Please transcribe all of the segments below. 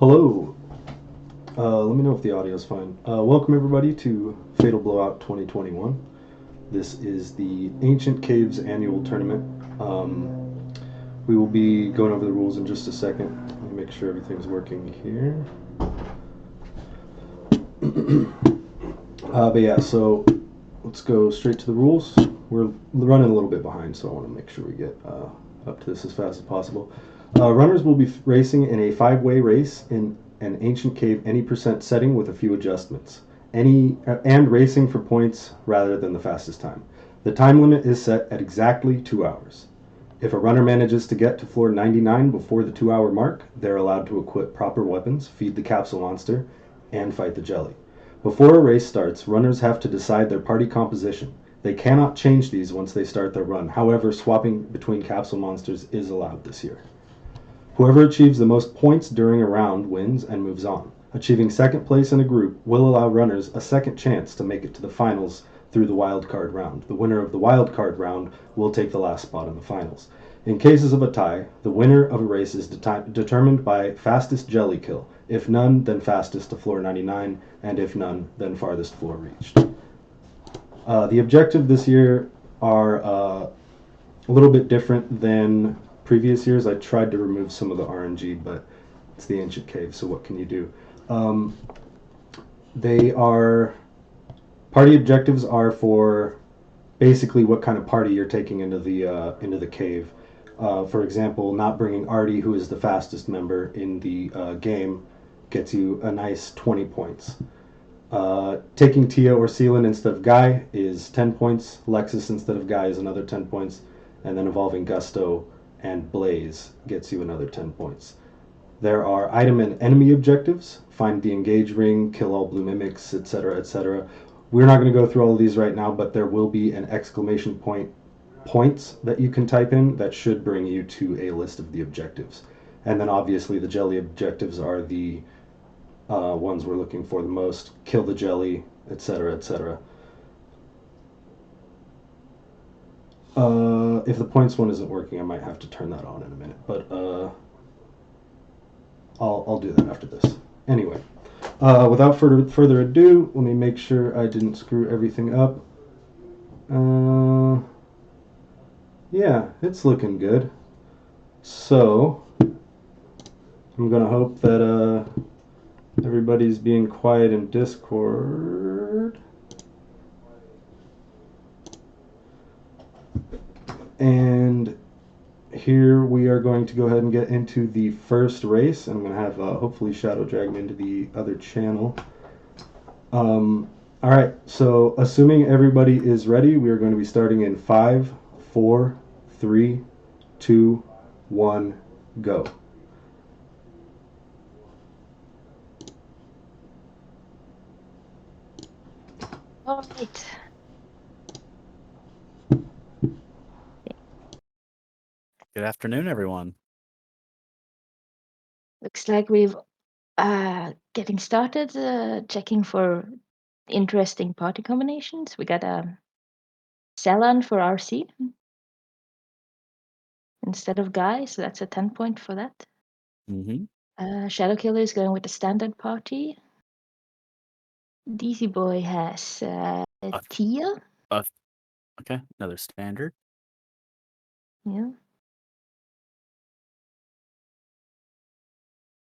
Hello. Let me know if the audio is fine. Welcome everybody to Fatal Blowout 2021. This is the Ancient Caves annual tournament. We will be going over the rules in just a second. Let me make sure everything's working here. But yeah, so let's go straight to the rules. We're running a little bit behind, so I want to make sure we get up to this as fast as possible. Runners will be racing in a five-way race in an ancient cave any percent setting with a few adjustments. And racing for points rather than the fastest time. The time limit is set at exactly 2 hours. If a runner manages to get to floor 99 before the 2 hour mark, they're allowed to equip proper weapons, feed the capsule monster, and fight the jelly. Before a race starts, runners have to decide their party composition. They cannot change these once they start their run. However, swapping between capsule monsters is allowed this year. Whoever achieves the most points during a round wins and moves on. Achieving second place in a group will allow runners a second chance to make it to the finals through the wild card round. The winner of the wild card round will take the last spot in the finals. In cases of a tie, the winner of a race is determined by fastest jelly kill. If none, then fastest to floor 99, and if none, then farthest floor reached. The objective this year are a little bit different than previous years. I tried to remove some of the RNG, but it's the ancient cave, so what can you do? They are party objectives are for basically what kind of party you're taking into the cave. For example, not bringing Artie, who is the fastest member in the game, gets you a nice 20 points. Taking Tia or Seelan instead of Guy is 10 points. Lexus instead of Guy is another 10 points. And then evolving Gusto and Blaze gets you another 10 points. There are item and enemy objectives. Find the engage ring, kill all blue mimics, etc., etc. We're not going to go through all of these right now, but there will be an exclamation point points that you can type in that should bring you to a list of the objectives. And then obviously the jelly objectives are the ones we're looking for the most. Kill the jelly, etc., etc. If the points one isn't working, I might have to turn that on in a minute, but I'll do that after this. Anyway, without further ado, let me make sure I didn't screw everything up. Yeah, it's looking good. So, I'm gonna hope that everybody's being quiet in Discord. And here we are going to go ahead and get into the first race. I'm going to have hopefully Shadow drag me into the other channel. All right, so assuming everybody is ready, we are going to be starting in 5, 4, 3, 2, 1, go. All right. Good afternoon, everyone. Looks like we've getting started, checking for interesting party combinations. We got a Celan for RC instead of Guy, so that's a 10 point for that. Shadow Killer is going with the standard party. DC Boy has Tia. Okay, another standard. Yeah.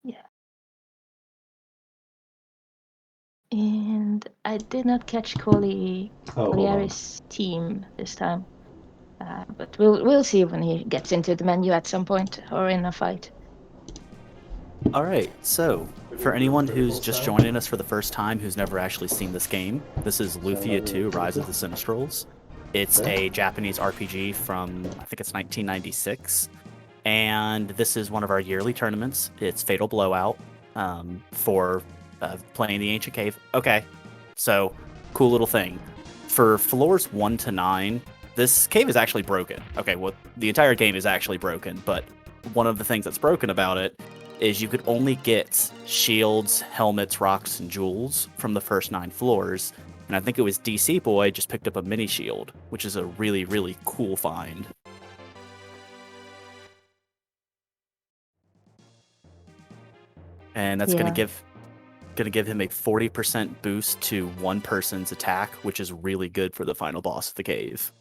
Yeah. And I did not catch Collieri's team this time. But we'll see when he gets into the menu at some point or in a fight. All right, so for anyone who's just joining us for the first time, who's never actually seen this game, this is Lufia 2: Rise of the Sinistrals. It's a Japanese RPG from, I think it's 1996, and this is one of our yearly tournaments. It's Fatal Blowout for playing the Ancient Cave. Okay, so cool little thing. For floors 1 to 9, this cave is actually broken. Okay, well, the entire game is actually broken, but one of the things that's broken about it is you could only get shields, helmets, rocks, and jewels from the first 9 floors. And I think it was DC Boy just picked up a mini shield, which is a really, really cool find. and that's gonna give him a 40% boost to one person's attack, which is really good for the final boss of the cave.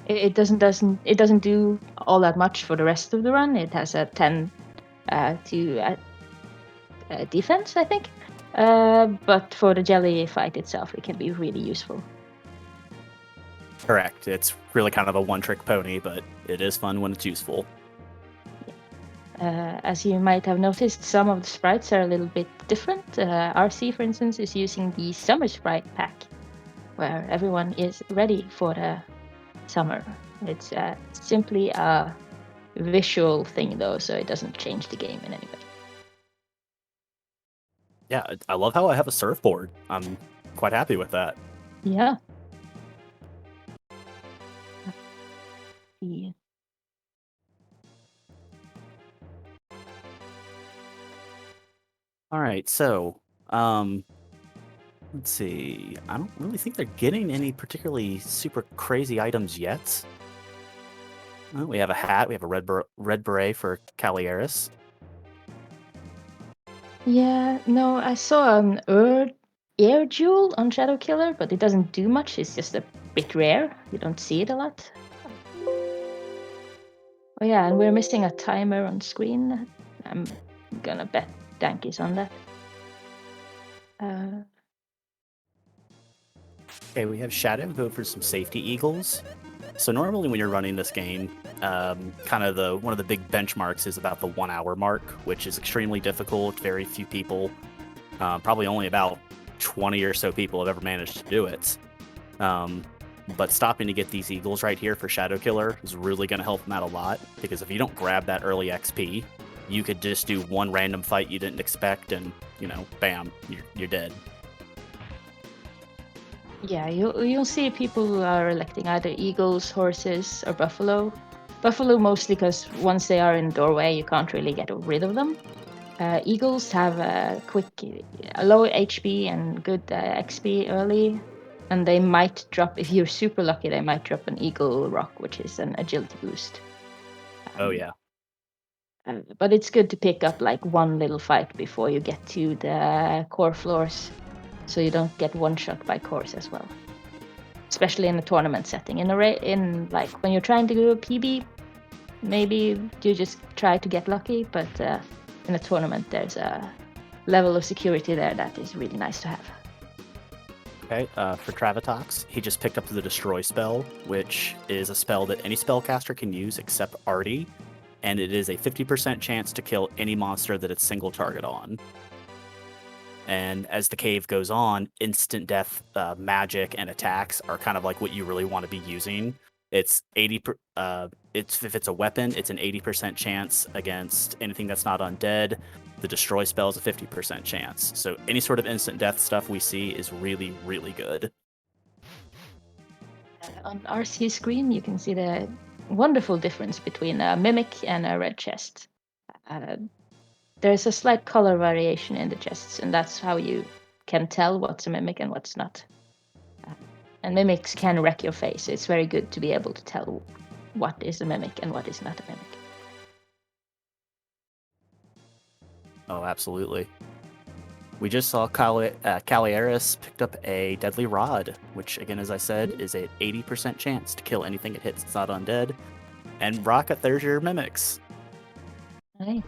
It doesn't do all that much for the rest of the run. It has a 10 to defense, I think. But for the jelly fight itself, it can be really useful. Correct. It's really kind of a one-trick pony, but it is fun when it's useful. As you might have noticed, some of the sprites are a little bit different. RC, for instance, is using the Summer Sprite pack, where everyone is ready for the summer. It's simply a visual thing, though, so it doesn't change the game in any way. Yeah, I love how I have a surfboard. I'm quite happy with that. Yeah. All right, so let's see. I don't really think they're getting any particularly super crazy items yet. Well, we have a hat. We have a red beret for Calieris. Yeah, no, I saw an air jewel on Shadow Killer, but it doesn't do much. It's just a bit rare. You don't see it a lot. Oh yeah, and we're missing a timer on screen. I'm gonna bet Danky's on that. Okay, we have Shadow go for some safety eagles. So normally when you're running this game, kind of one of the big benchmarks is about the 1 hour mark, which is extremely difficult. Very few people, probably only about 20 or so people have ever managed to do it. But stopping to get these eagles right here for Shadow Killer is really going to help him out a lot, because if you don't grab that early XP, you could just do one random fight you didn't expect, and bam, you're dead. Yeah, you'll see people who are electing either eagles, horses, or buffalo. Buffalo mostly because once they are in the doorway, you can't really get rid of them. Eagles have a low HP and good XP early, and they might drop, if you're super lucky, they might drop an eagle rock, which is an agility boost. Oh yeah. But it's good to pick up like one little fight before you get to the core floors, so you don't get one shot by cores as well. Especially in a tournament setting. In like when you're trying to do a PB, maybe you just try to get lucky, but in a tournament there's a level of security there that is really nice to have. Okay, for Travatox, he just picked up the Destroy spell, which is a spell that any spellcaster can use except Artie, and it is a 50% chance to kill any monster that it's single target on. And as the cave goes on, instant death magic and attacks are kind of like what you really want to be using. It's 80. If it's a weapon, it's an 80% chance against anything that's not undead. The Destroy spell is a 50% chance. So any sort of instant death stuff we see is really, really good. On RC screen, you can see the wonderful difference between a mimic and a red chest. There's a slight color variation in the chests, and that's how you can tell what's a mimic and what's not. And mimics can wreck your face. It's very good to be able to tell what is a mimic and what is not a mimic. Oh, absolutely. We just saw Calieris picked up a Deadly Rod, which, again, as I said, is an 80% chance to kill anything it hits that's not undead. And Rocket, there's your mimics. Right.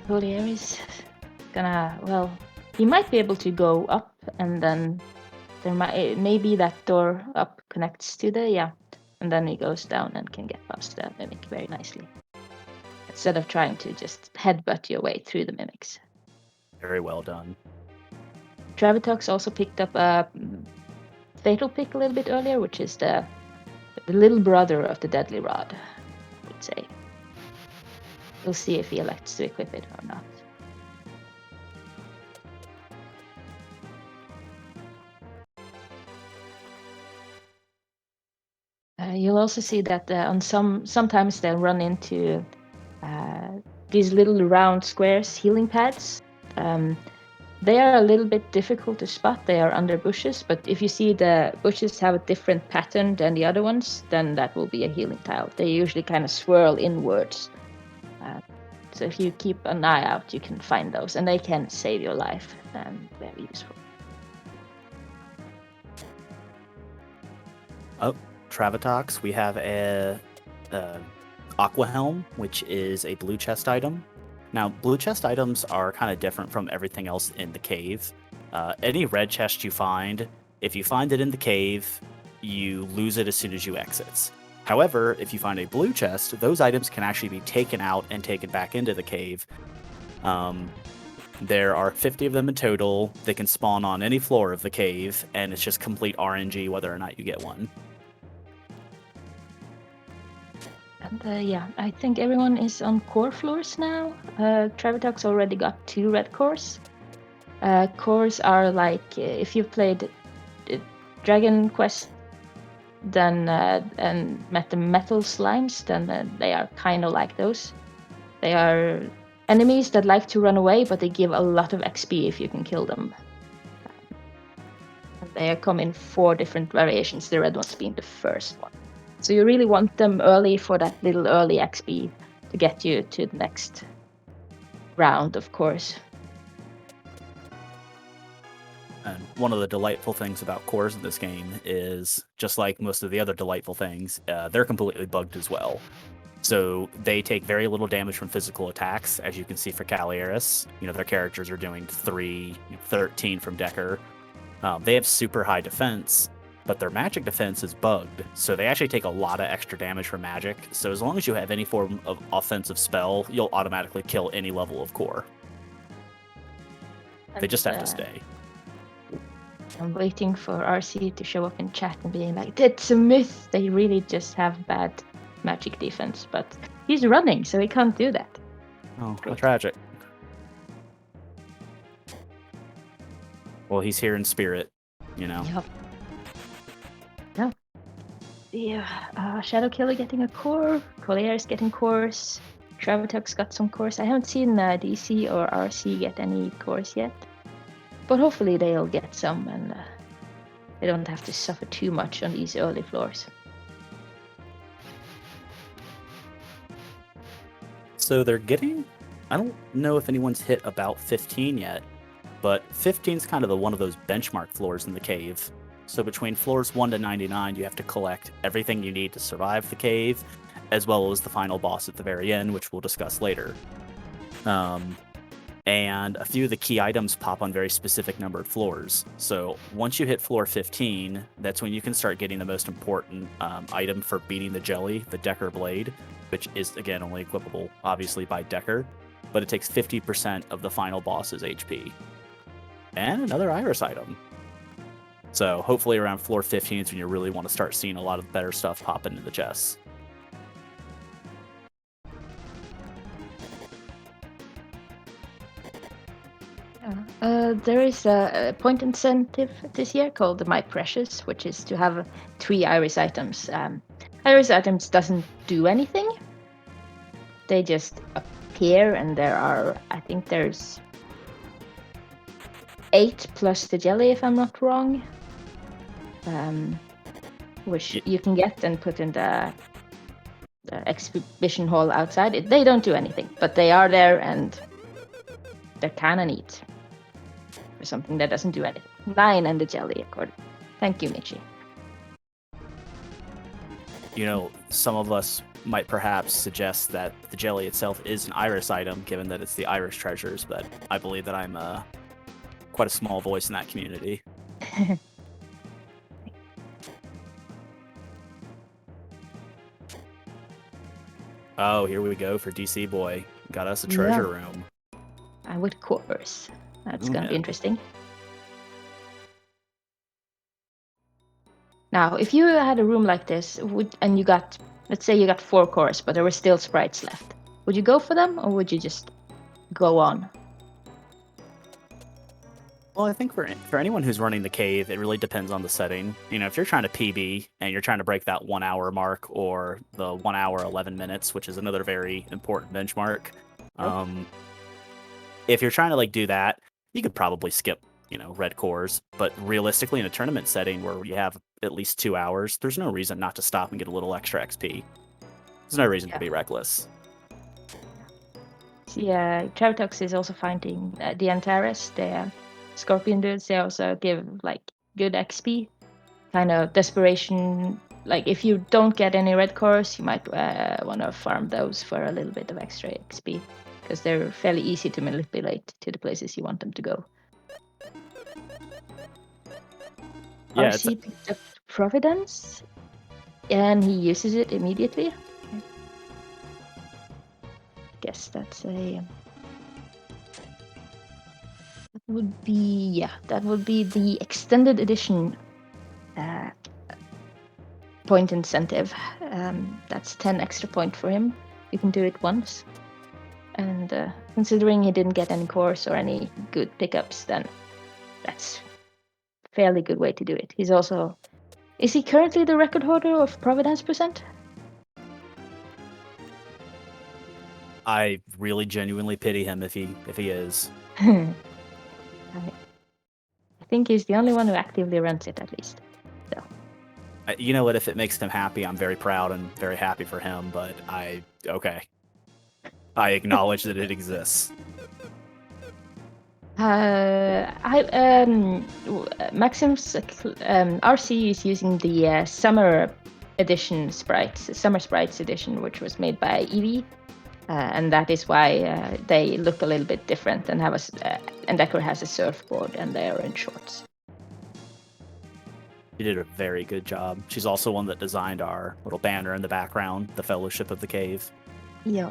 Calieris he might be able to go up, and then maybe that door up connects to and then he goes down and can get past the mimic very nicely, instead of trying to just headbutt your way through the mimics. Very well done. Travatox also picked up a fatal pick a little bit earlier, which is the little brother of the Deadly Rod, I would say. We'll see if he elects to equip it or not. You'll also see that sometimes they'll run into these little round squares, healing pads. They are a little bit difficult to spot. They are under bushes, but if you see the bushes have a different pattern than the other ones, then that will be a healing tile. They usually kind of swirl inwards. So if you keep an eye out, you can find those, and they can save your life, and very useful. Oh, Travatox, we have a Aqua Helm, which is a blue chest item. Now, blue chest items are kind of different from everything else in the cave. Any red chest you find, if you find it in the cave, you lose it as soon as you exit. However, if you find a blue chest, those items can actually be taken out and taken back into the cave. There are 50 of them in total. They can spawn on any floor of the cave, and it's just complete RNG whether or not you get one. And yeah, I think everyone is on core floors now. Travatox already got 2 red cores. Cores are like if you've played Dragon Quest, then and met the metal slimes, then they are kind of like those. They are enemies that like to run away, but they give a lot of XP if you can kill them. They come in 4 different variations, the red ones being the first one. So you really want them early for that little early XP to get you to the next round, of course. And one of the delightful things about cores in this game is, just like most of the other delightful things, they're completely bugged as well. So they take very little damage from physical attacks, as you can see for Calieris. Their characters are doing 13 from Decker. They have super high defense, but their magic defense is bugged, so they actually take a lot of extra damage from magic. So as long as you have any form of offensive spell, you'll automatically kill any level of core. They just have to stay. I'm waiting for RC to show up in chat and being like, "It's a myth. They really just have bad magic defense." But he's running, so he can't do that. Oh, how tragic. Well, he's here in spirit, Yep. Yeah. Shadow Killer getting a core. Collier getting cores. Travatox got some cores. I haven't seen DC or RC get any cores yet. But hopefully they'll get some, and they don't have to suffer too much on these early floors. So they're getting... I don't know if anyone's hit about 15 yet, but 15 is kind of one of those benchmark floors in the cave. So between floors 1 to 99, you have to collect everything you need to survive the cave, as well as the final boss at the very end, which we'll discuss later. And a few of the key items pop on very specific numbered floors. So once you hit floor 15, that's when you can start getting the most important item for beating the jelly, the Decker Blade, which is, again, only equipable, obviously, by Decker, but it takes 50% of the final boss's HP. And another Iris item. So hopefully around floor 15 is when you really want to start seeing a lot of better stuff pop into the chests. There is a point incentive this year called My Precious, which is to have 3 Iris items. Iris items doesn't do anything. They just appear, and I think there's 8 plus the jelly, if I'm not wrong, which you can get and put in the exhibition hall outside. They don't do anything, but they are there, and they're kind of neat for something that doesn't do anything. 9 and the jelly, according. Thank you, Michi. Some of us might perhaps suggest that the jelly itself is an Iris item, given that it's the Iris treasures, but I believe that I'm quite a small voice in that community. Oh, here we go for DC Boy. Got us a treasure room. With cores. That's going to be interesting. Now, if you had a room like this, and you got, let's say you got 4 cores, but there were still sprites left, would you go for them, or would you just go on? Well, I think for anyone who's running the cave, it really depends on the setting. If you're trying to PB and you're trying to break that 1 hour mark, or the 1 hour 11 minutes, which is another very important benchmark. If you're trying to do that, you could probably skip, red cores. But realistically, in a tournament setting where you have at least 2 hours, there's no reason not to stop and get a little extra XP. There's no reason to be reckless. Yeah, Travotox is also finding the Antares, the scorpion dudes. They also give like good XP, kind of desperation. Like if you don't get any red cores, you might want to farm those for a little bit of extra XP because they're fairly easy to manipulate to the places you want them to go. Yeah, RC picked up Providence, and he uses it immediately. Guess that's a. That would be the extended edition point incentive. That's 10 extra point for him. You can do it once. And considering he didn't get any cores or any good pickups, then that's a fairly good way to do it. He's also. Is he currently the record holder of Providence percent? I really genuinely pity him if he is. I think he's the only one who actively runs it, at least. So. You know what? If it makes him happy, I'm very proud and very happy for him. But okay. I acknowledge that it exists. Maxim's RC is using the summer edition sprites, summer sprites edition, which was made by Eevee, and that is why they look a little bit different and have and Decker has a surfboard and they are in shorts. She did a very good job. She's also one that designed our little banner in the background, the Fellowship of the Cave. Yeah.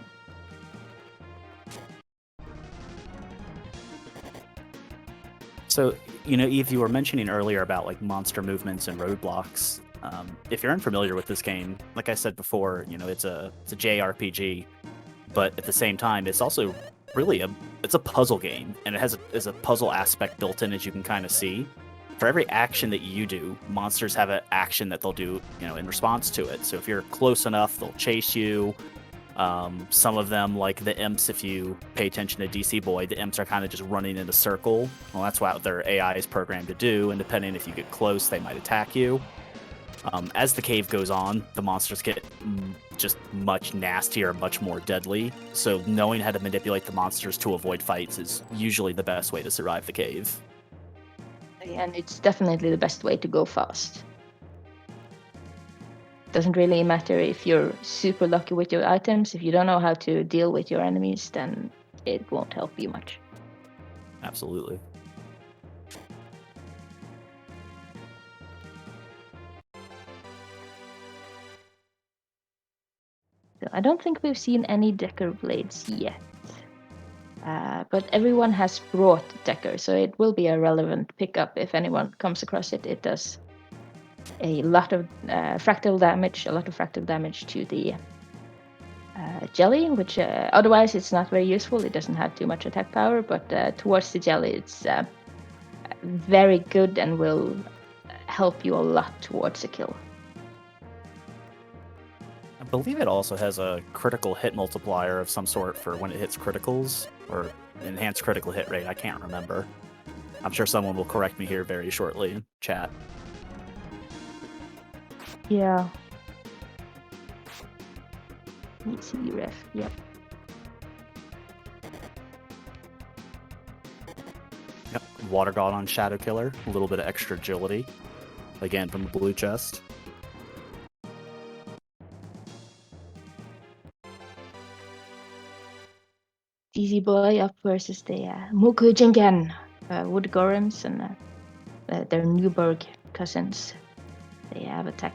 So, Eve, you were mentioning earlier about like monster movements and roadblocks. If you're unfamiliar with this game, like I said before, it's a JRPG, but at the same time, it's also really it's a puzzle game, and it has a puzzle aspect built in, as you can kind of see. For every action that you do, monsters have an action that they'll do, in response to it. So if you're close enough, they'll chase you. Some of them, like the imps, if you pay attention to DC Boy, the imps are kind of just running in a circle. Well, that's what their AI is programmed to do, and depending if you get close, they might attack you. As the cave goes on, the monsters get just much nastier, much more deadly. So knowing how to manipulate the monsters to avoid fights is usually the best way to survive the cave. And it's definitely the best way to go fast. Doesn't really matter if you're super lucky with your items. If you don't know how to deal with your enemies, then it won't help you much. Absolutely. So I don't think we've seen any Decker blades yet. But everyone has brought Decker, so it will be a relevant pickup if anyone comes across it. It does a lot of fractal damage, to the jelly, which otherwise it's not very useful. It doesn't have too much attack power, but towards the jelly it's very good and will help you a lot towards a kill. I believe it also has a critical hit multiplier of some sort for when it hits criticals, or enhanced critical hit rate. I can't remember. I'm sure someone will correct me here very shortly in chat. Yeah. Let's see, ref. Yep. Yep. Water God on Shadow Killer. A little bit of extra agility. Again, from the blue chest. Easy Boy up versus the Mukujingen Wood Gorems and their Newburgh cousins. They have a tech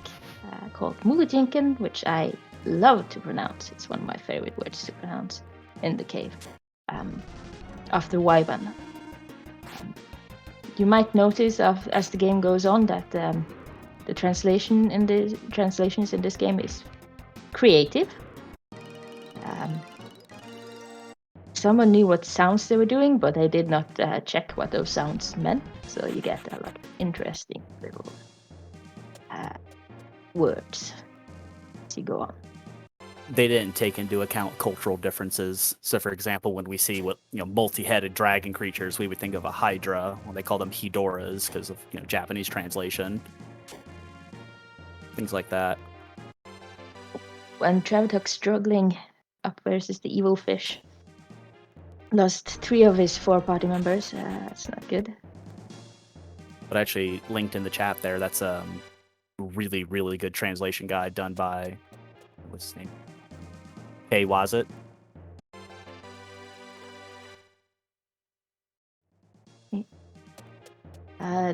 called Mukujingen, which I love to pronounce. It's one of my favorite words to pronounce in the cave. After Wyban. You might notice as the game goes on that the translations in this game is creative. Someone knew what sounds they were doing, but they did not check what those sounds meant. So you get a lot of interesting little words as you go on. They didn't take into account cultural differences. So, for example, when we see multi-headed dragon creatures, we would think of a hydra. Well, they call them hedoras because of Japanese translation. Things like that. When Travatok struggling up versus the evil fish. lost 3 of his 4 party members. That's not good. But actually linked in the chat there, that's a really, really good translation guide done by, what's his name? Kay Wazit.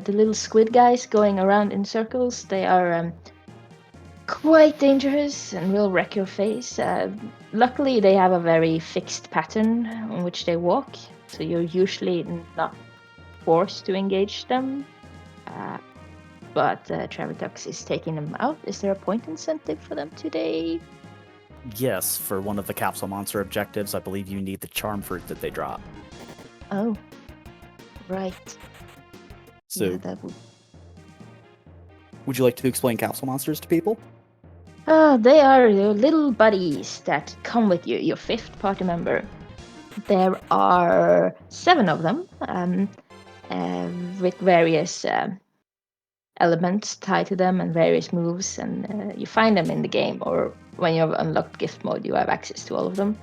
The little squid guys going around in circles, they are quite dangerous and will wreck your face. Luckily, they have a very fixed pattern on which they walk, so you're usually not forced to engage them. But Travitux is taking them out. Is there a point incentive for them today? Yes, for one of the capsule monster objectives, I believe you need the charm fruit that they drop. Oh, right. So, yeah, that would you like to explain capsule monsters to people? They are your little buddies that come with you, your 5th party member. There are 7 of them, with various elements tied to them and various moves, and you find them in the game, or when you have unlocked gift mode, you have access to all of them.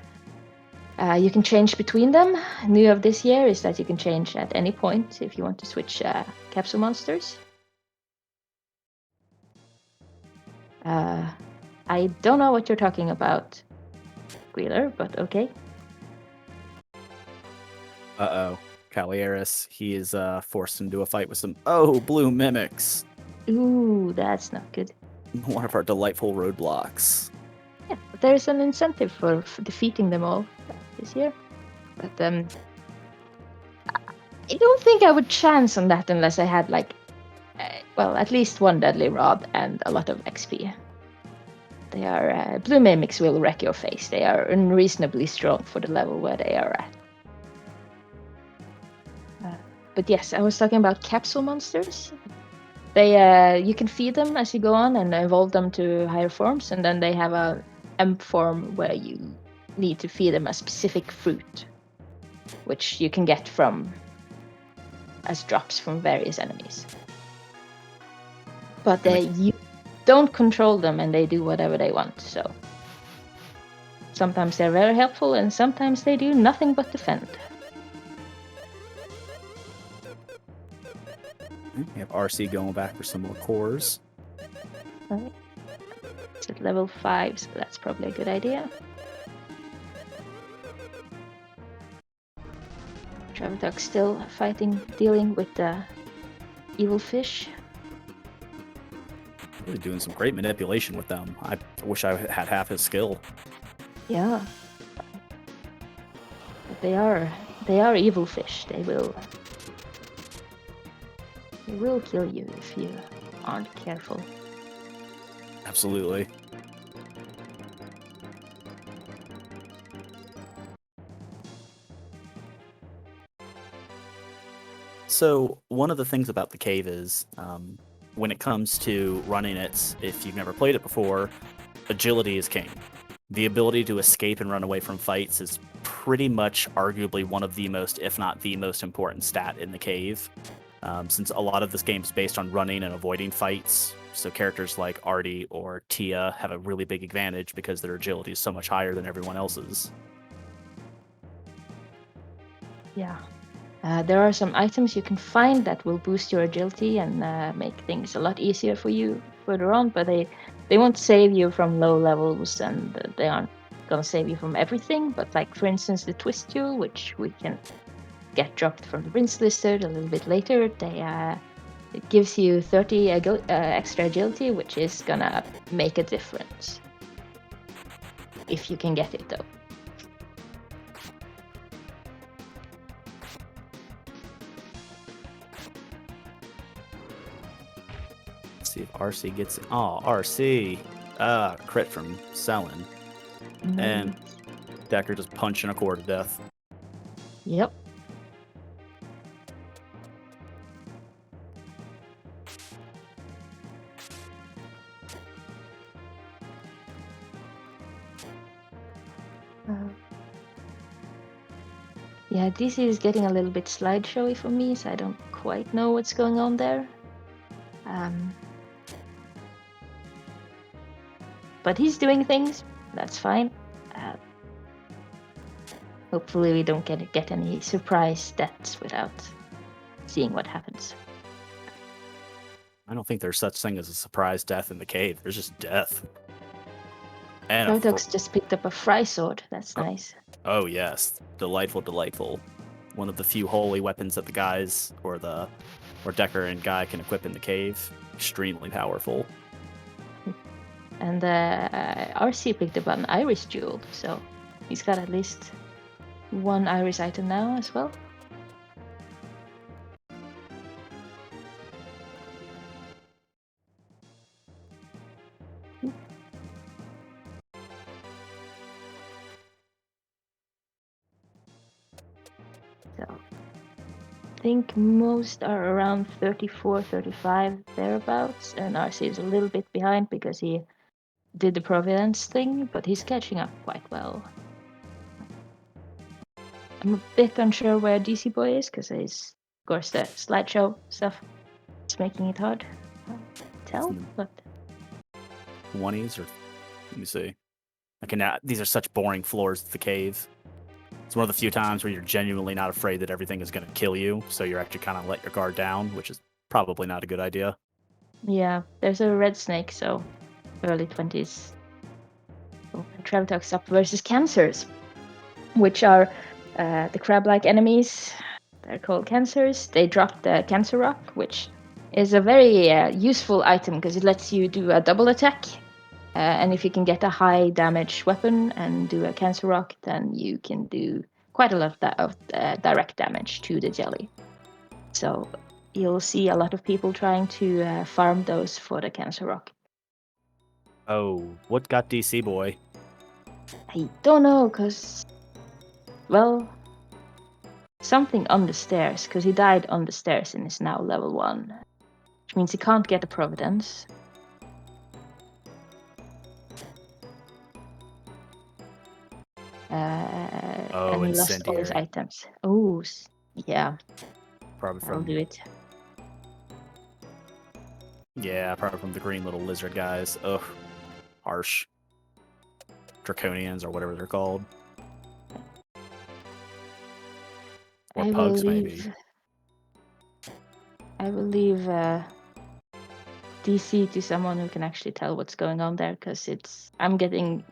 You can change between them. New of this year is that you can change at any point if you want to switch capsule monsters. I don't know what you're talking about, Squealer, but okay. Uh-oh. Calieris, he is forced into a fight with some, blue mimics. Ooh, that's not good. One of our delightful roadblocks. Yeah, but there's an incentive for defeating them all this year. But I don't think I would chance on that unless I had at least 1 deadly rod and a lot of XP. They are blue mimics will wreck your face. They are unreasonably strong for the level where they are at. But yes, I was talking about capsule monsters. They you can feed them as you go on and evolve them to higher forms, and then they have a M form where you need to feed them a specific fruit, which you can get from as drops from various enemies. But you don't control them, and they do whatever they want. So sometimes they're very helpful, and sometimes they do nothing but defend. We have RC going back for some more cores. Right. It's at level 5, so that's probably a good idea. Travitux still dealing with the evil fish. Really doing some great manipulation with them. I wish I had half his skill. Yeah. But they are evil fish. They will kill you if you aren't careful. Absolutely. So one of the things about the cave is, when it comes to running it, if you've never played it before, agility is king. The ability to escape and run away from fights is pretty much arguably one of the most, if not the most important stat in the cave. Since a lot of this game is based on running and avoiding fights, so characters like Artie or Tia have a really big advantage because their agility is so much higher than everyone else's. Yeah. There are some items you can find that will boost your agility and make things a lot easier for you further on, but they won't save you from low levels, and they aren't gonna save you from everything. But like, for instance, the twist tool, which we can get dropped from the Rinse Lizard a little bit later, it gives you 30 extra agility, which is gonna make a difference if you can get it, though. Let's see if RC gets it. Oh, RC. Crit from Selin. And Decker just punching a core to death. Yep. Yeah, this is getting a little bit slideshowy for me, so I don't quite know what's going on there. But he's doing things. That's fine. Hopefully we don't get any surprise deaths without seeing what happens. I don't think there's such thing as a surprise death in the cave. There's just death. And Protox just picked up a fry sword. That's nice. Oh yes, delightful, delightful. One of the few holy weapons that the guys or Decker and Guy can equip in the cave. Extremely powerful. And RC picked up an iris jewel, so he's got at least one iris item now as well. So I think most are around 34, 35 thereabouts, and RC is a little bit behind because he did the Providence thing, but he's catching up quite well. I'm a bit unsure where DC Boy is because he's, of course, the slideshow stuff is making it hard to tell. But 20s or let me see. These are such boring floors of the cave. It's one of the few times where you're genuinely not afraid that everything is going to kill you, so you're actually kind of let your guard down, which is probably not a good idea. Yeah, there's a red snake, so early 20s. Trevitox up versus cancers, which are the crab-like enemies. They're called cancers. They drop the cancer rock, which is a very useful item because it lets you do a double attack. And if you can get a high damage weapon and do a cancer rock, then you can do quite a lot of direct damage to the jelly. So you'll see a lot of people trying to farm those for the cancer rock. Oh, what got DC Boy? I don't know, because, well, something on the stairs, because he died on the stairs and is now level 1, which means he can't get a Providence. And he lost all his items. Oh, yeah. Probably I'll do it. Yeah, probably from the green little lizard guys. Ugh. Harsh. Draconians or whatever they're called. Or pugs, maybe. I will leave DC to someone who can actually tell what's going on there, because I'm getting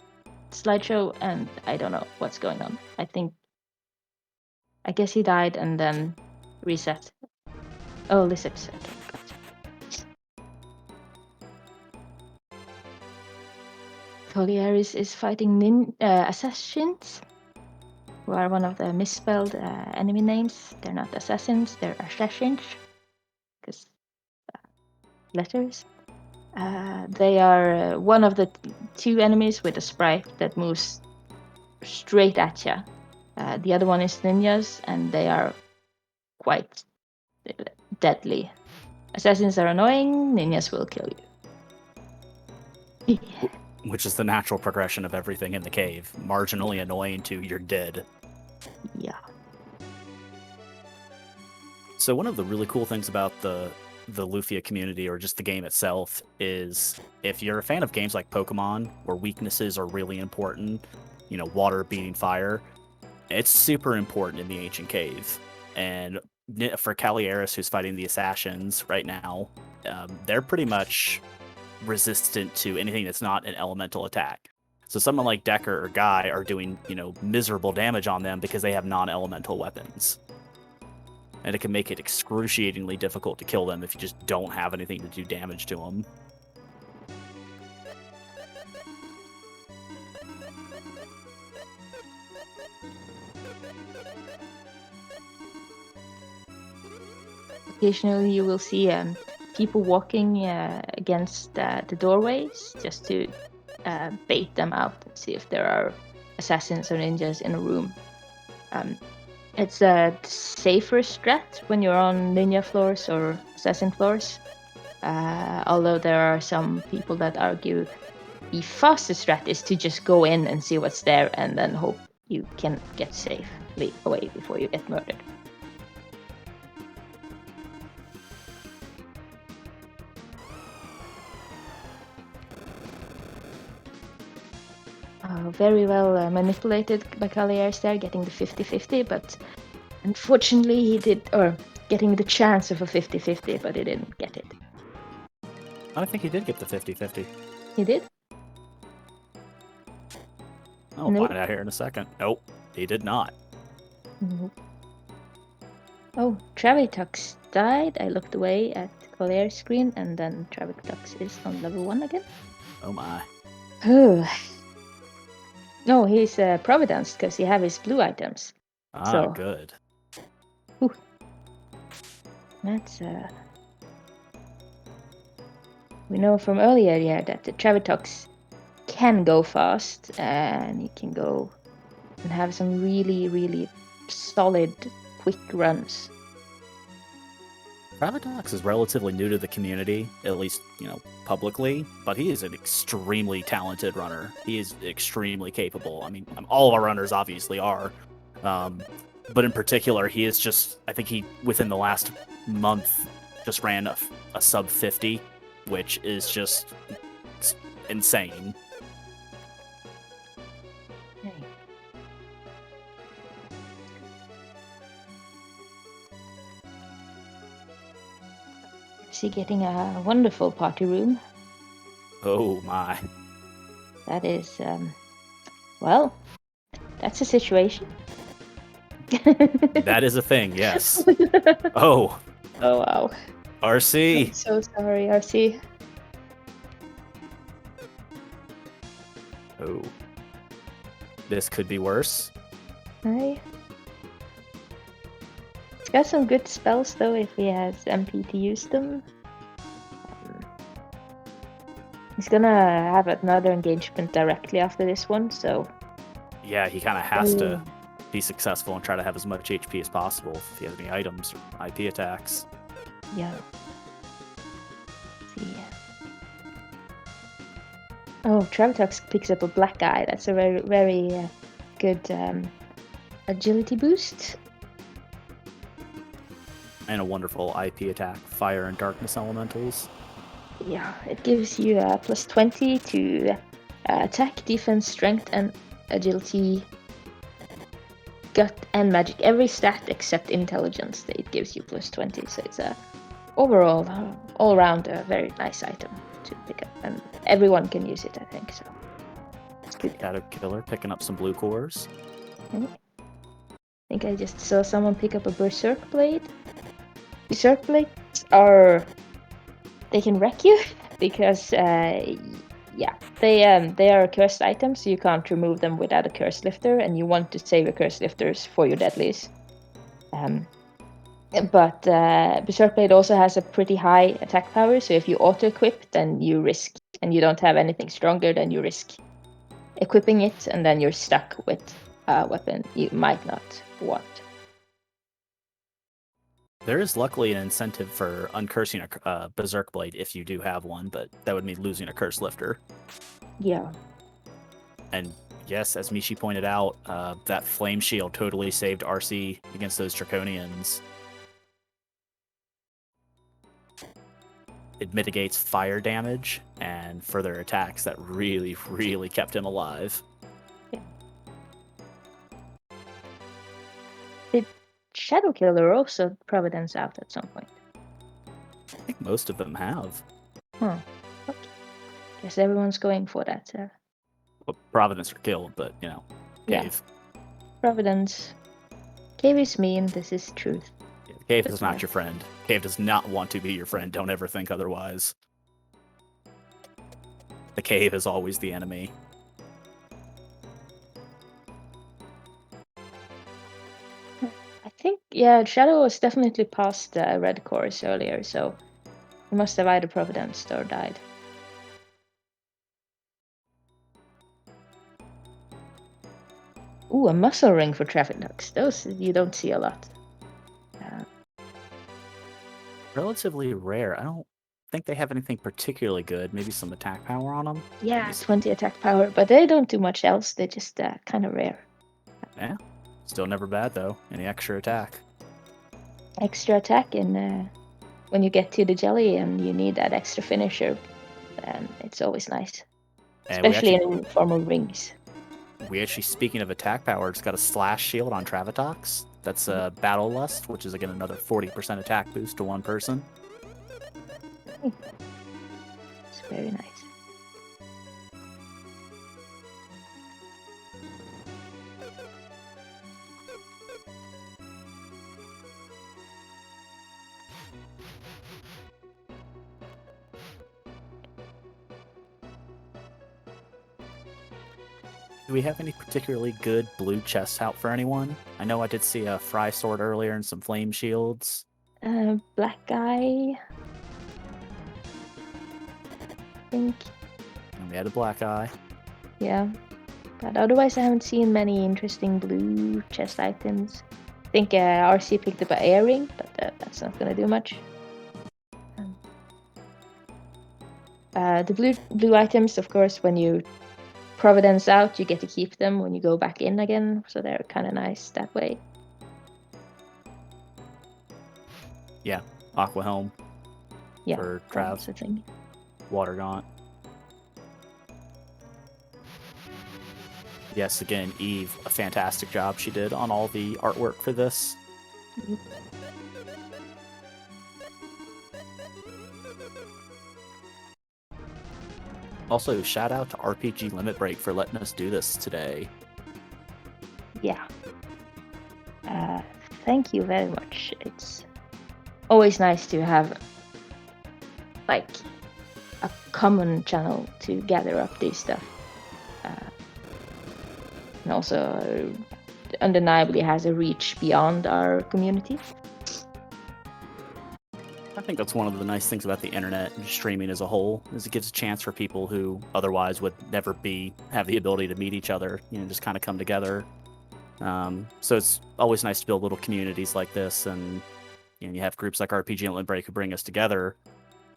slideshow and I don't know what's going on. I guess he died and then reset. Oh, lizards. Okay, gotcha. Colliaris is fighting assassins, who are one of the misspelled enemy names. They're not assassins, they're assassins, because letters. They are one of the two enemies with a sprite that moves straight at you. The other one is ninjas, and they are quite deadly. Assassins are annoying, ninjas will kill you. Which is the natural progression of everything in the cave. Marginally annoying to you're dead. Yeah. So one of the really cool things about the Lufia community, or just the game itself, is if you're a fan of games like Pokemon, where weaknesses are really important, water beating fire, it's super important in the Ancient Cave. And for Calieris, who's fighting the Assassins right now, they're pretty much resistant to anything that's not an elemental attack. So someone like Decker or Guy are doing, miserable damage on them because they have non-elemental weapons. And it can make it excruciatingly difficult to kill them if you just don't have anything to do damage to them. Occasionally you will see people walking against the doorways just to bait them out and see if there are assassins or ninjas in a room. It's a safer strat when you're on ninja floors or assassin floors, although there are some people that argue the fastest strat is to just go in and see what's there and then hope you can get safely away before you get murdered. very well manipulated by Colliers there, getting the 50-50, but unfortunately he did, or getting the chance of a 50-50, but he didn't get it. I think he did get the 50-50. He did? I'll find out here in a second. Nope, he did not. Nope. Oh, Travitux died. I looked away at Collier's screen, and then Travitux is on level 1 again. Oh my. No, he's Providence because he have his blue items. Ah, good. Whew. That's we know from earlier that the Travitox can go fast, and he can go and have some really, really solid, quick runs. Travitox is relatively new to the community, at least, publicly, but he is an extremely talented runner. He is extremely capable. I mean, all of our runners obviously are. But in particular, he is just, I think he, within the last month, just ran a sub 50, which is just insane. Hey. Is he getting a wonderful party room? Oh my. That is, well, that's a situation. That is a thing, yes. Oh. Oh, wow. RC. I'm so sorry, RC. Oh. This could be worse. Hi. He's got some good spells, though, if he has MP to use them. He's gonna have another engagement directly after this one, so... Yeah, he kind of has to be successful and try to have as much HP as possible if he has any items or IP attacks. Yeah. Let's see. Oh, Travitox picks up a black eye. That's a very, very good agility boost. And a wonderful IP attack, Fire and Darkness Elementals. Yeah, it gives you plus 20 to attack, defense, strength, and agility, gut, and magic. Every stat except intelligence, it gives you plus 20. So it's a overall, all around, a very nice item to pick up, and everyone can use it, I think. So it's good. Caterpillar picking up some blue cores. Okay. I think I just saw someone pick up a Berserk Blade. Berserk Blades they can wreck you because they are cursed items, so you can't remove them without a curse lifter, and you want to save your curse lifters for your deadlies. But Berserk Blade also has a pretty high attack power, so if you auto-equip, then you risk, and you don't have anything stronger, then you risk equipping it, and then you're stuck with a weapon you might not want. There is luckily an incentive for uncursing a Berserk Blade if you do have one, but that would mean losing a Curse Lifter. Yeah. And yes, as Mishi pointed out, that Flame Shield totally saved RC against those Draconians. It mitigates fire damage and further attacks that really, really kept him alive. Yeah. Shadow Killer also Providence out at some point. I think most of them have. Okay. Guess everyone's going for that. Well, Providence are killed, but, Cave. Yeah. Providence. Cave is mean, this is truth. Yeah, Cave is not your friend. Cave does not want to be your friend. Don't ever think otherwise. The Cave is always the enemy. I think, Shadow was definitely past Red Course earlier, so he must have either Providence or died. Ooh, a muscle ring for Travitox. Those you don't see a lot. Relatively rare. I don't think they have anything particularly good. Maybe some attack power on them. Yeah, 20 attack power, but they don't do much else. They're just kind of rare. Yeah. Still never bad, though. Any extra attack. Extra attack, and when you get to the jelly and you need that extra finisher, it's always nice. Especially in form of rings. we actually, speaking of attack power, just got a slash shield on Travatox. That's a Battle Lust, which is again another 40% attack boost to one person. It's very nice. Do we have any particularly good blue chests out for anyone? I know I did see a Fry Sword earlier and some Flame Shields. Black guy. I think. And we had a Black Eye. Yeah. But otherwise, I haven't seen many interesting blue chest items. I think RC picked up an earring, but that's not gonna do much. The blue items, of course, when you Providence out, you get to keep them when you go back in again, so they're kind of nice that way. Yeah, Aqua Helm. Yeah, for Trav. that's the thing. Water Gaunt. Yes, again, Eve, a fantastic job she did on all the artwork for this. Also, shout out to RPG Limit Break for letting us do this today. Yeah. Thank you very much. It's always nice to have like a common channel to gather up this stuff. And also undeniably has a reach beyond our community. I think that's one of the nice things about the internet and streaming as a whole, is it gives a chance for people who otherwise would never have the ability to meet each other, just kind of come together. So it's always nice to build little communities like this, and you have groups like RPG and Limit Break who bring us together,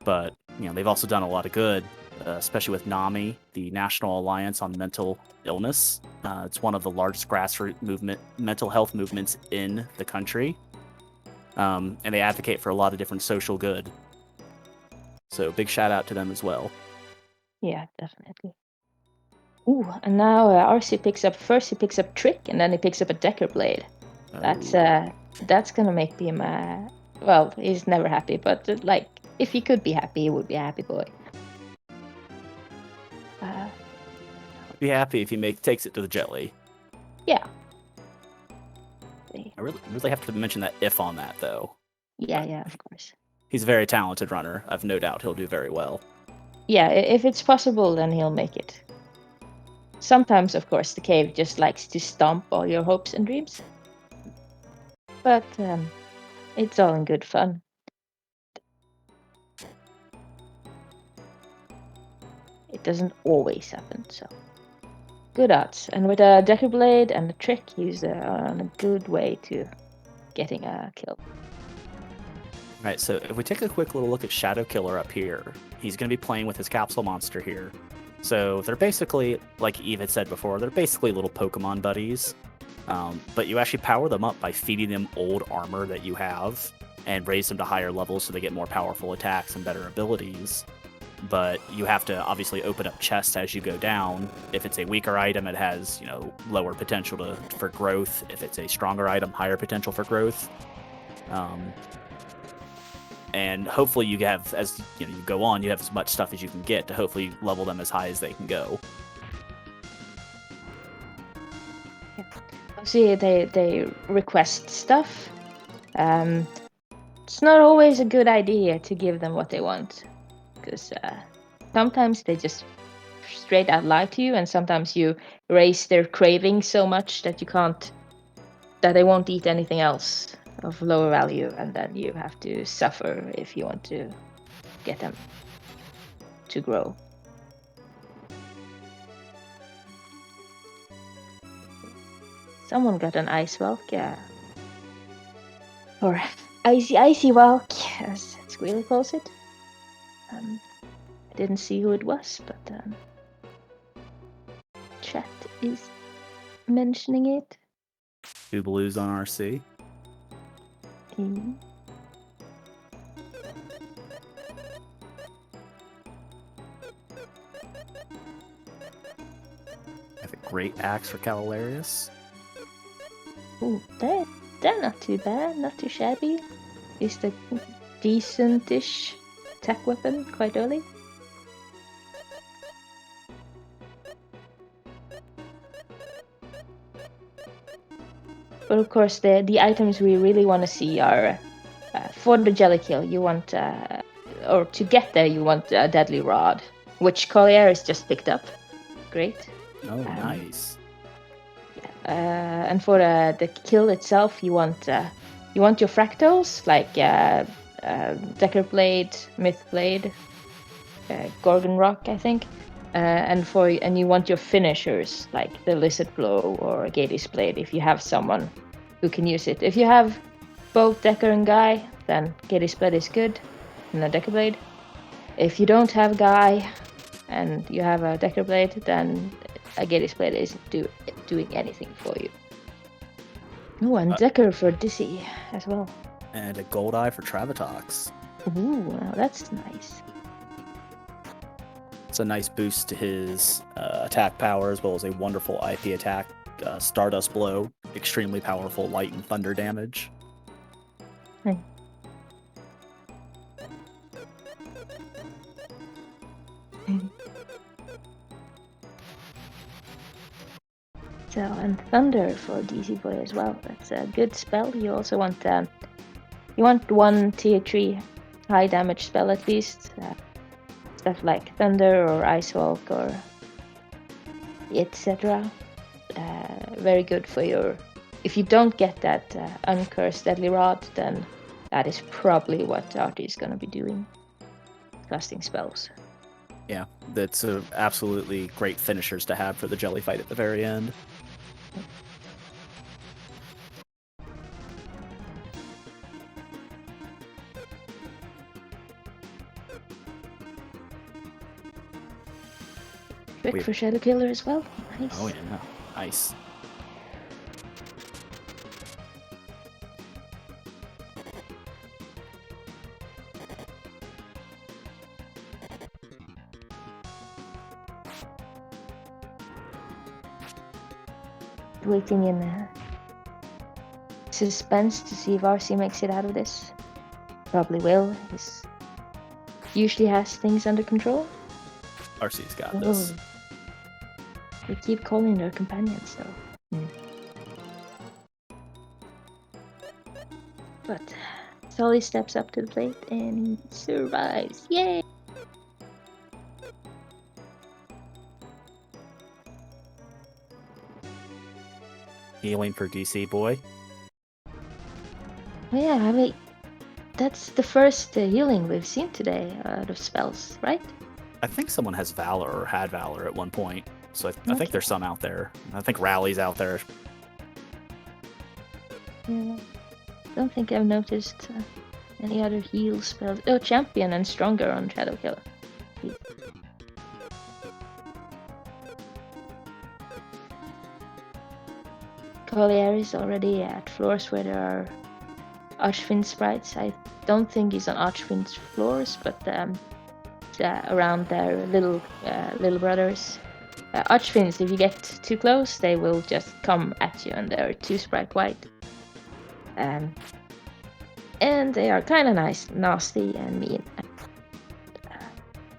but they've also done a lot of good, especially with NAMI, the National Alliance on Mental Illness. It's one of the largest grassroots mental health movements in the country. And they advocate for a lot of different social good. So big shout out to them as well. Yeah, definitely. Ooh, and now RC picks up Trick, and then he picks up a Decker Blade. That's gonna make him well, he's never happy, but like if he could be happy, he would be a happy boy. Be happy if he takes it to the jelly. Yeah. I really have to mention that if on that though. Yeah, of course. He's a very talented runner. I've no doubt he'll do very well. Yeah, if it's possible, then he'll make it. Sometimes, of course, the cave just likes to stomp all your hopes and dreams. But it's all in good fun. It doesn't always happen, so good odds. And with a Decker Blade and a Trick, he's on a good way to getting a kill. Alright, so if we take a quick little look at Shadow Killer up here, he's going to be playing with his Capsule Monster here. So they're basically, like Eve had said before, they're basically little Pokemon buddies. But you actually power them up by feeding them old armor that you have and raise them to higher levels so they get more powerful attacks and better abilities. But you have to obviously open up chests as you go down. If it's a weaker item, it has lower potential for growth. If it's a stronger item, higher potential for growth. And hopefully you have, as you go on, you have as much stuff as you can get to hopefully level them as high as they can go. Yeah. See, they request stuff. It's not always a good idea to give them what they want, because sometimes they just straight out lie to you, and sometimes you raise their craving so much that they won't eat anything else of lower value, and then you have to suffer if you want to get them to grow. Someone got an Ice Walk, or Icy Walk, as Squealer calls it. I didn't see who it was, but chat is mentioning it. 2 blues on RC. Great Axe for Cavalarius. Ooh, they're not too bad, not too shabby. Just a decent-ish attack weapon quite early. But of course, the items we really want to see are for the Jelly Kill. You want, or to get there, you want a Deadly Rod, which Collier just picked up. Great. Oh, nice. And for the kill itself, you want your fractals like Decker Blade, Myth Blade, Gorgon Rock, I think. And you want your finishers like the Lizard Blow or Gady's Blade if you have someone who can use it. If you have both Decker and Guy, then Gady's Blade is good, and a Decker Blade. If you don't have Guy and you have a Decker Blade, then a Gady's Blade isn't doing anything for you. Oh, and Decker for Dizzy as well. And a Gold Eye for Travatox. Ooh, well, that's nice. It's a nice boost to his attack power, as well as a wonderful IP attack. Stardust Blow, extremely powerful light and thunder damage. So, and Thunder for DC Boy as well. That's a good spell. You also want one tier 3 high damage spell at least. Stuff like Thunder or Ice Walk or etc. Very good for your... If you don't get that Uncursed Deadly Rod, then that is probably what Artie is going to be doing. Casting spells. Yeah, that's absolutely great finishers to have for the jelly fight at the very end. Trick for Shadow Killer as well. Nice. Oh yeah, nice. Waiting in suspense to see if RC makes it out of this. Probably will. He usually has things under control. RC's got this. They keep calling their companions though. But Sully steps up to the plate and he survives. Yay! Healing for DC Boy. Yeah, I mean, that's the first healing we've seen today out of spells, right? I think someone has Valor or had Valor at one point. So I think there's some out there. I think Rally's out there. Yeah. Don't think I've noticed any other heal spells. Oh, Champion and Stronger on Shadow Killer. Collier is already at floors where there are Archfiend sprites. I don't think he's on Archfiend's floors, but around their little brothers. Archfiends, if you get too close, they will just come at you, and they're 2 sprite wide. And they are kind of nasty and mean.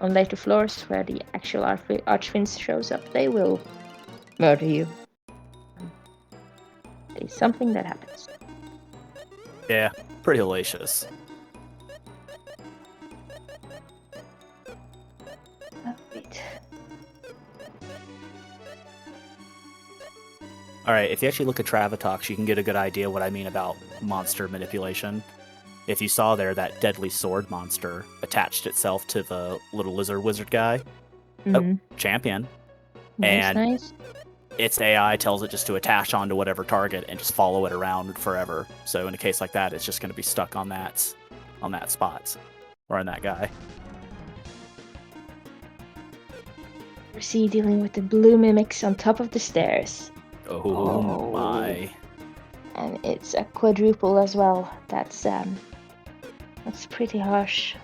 On later floors, where the actual Archfiends shows up, they will murder you. It's something that happens. Yeah, pretty hellacious. Alright, if you actually look at Travatox, you can get a good idea what I mean about monster manipulation. If you saw there, that deadly sword monster attached itself to the little lizard wizard guy. Oh, champion. Nice. Its AI tells it just to attach onto whatever target and just follow it around forever. So in a case like that, it's just going to be stuck on that spot or on that guy. We're dealing with the blue mimics on top of the stairs. Oh my! And it's a quadruple as well. That's pretty harsh.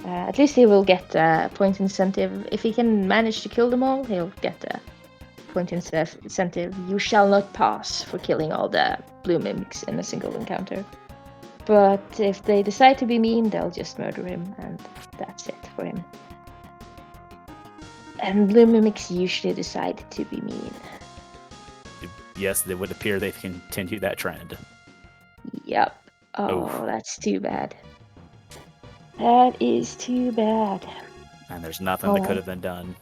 At least he will get a point incentive if he can manage to kill them all. He'll get point incentive. You shall not pass for killing all the blue mimics in a single encounter. But if they decide to be mean, they'll just murder him, and that's it for him. And blue mimics usually decide to be mean. Yes, it would appear they've continued that trend. Yep. Oh, Oof. that's too bad. That is too bad. And there's nothing that could have been done.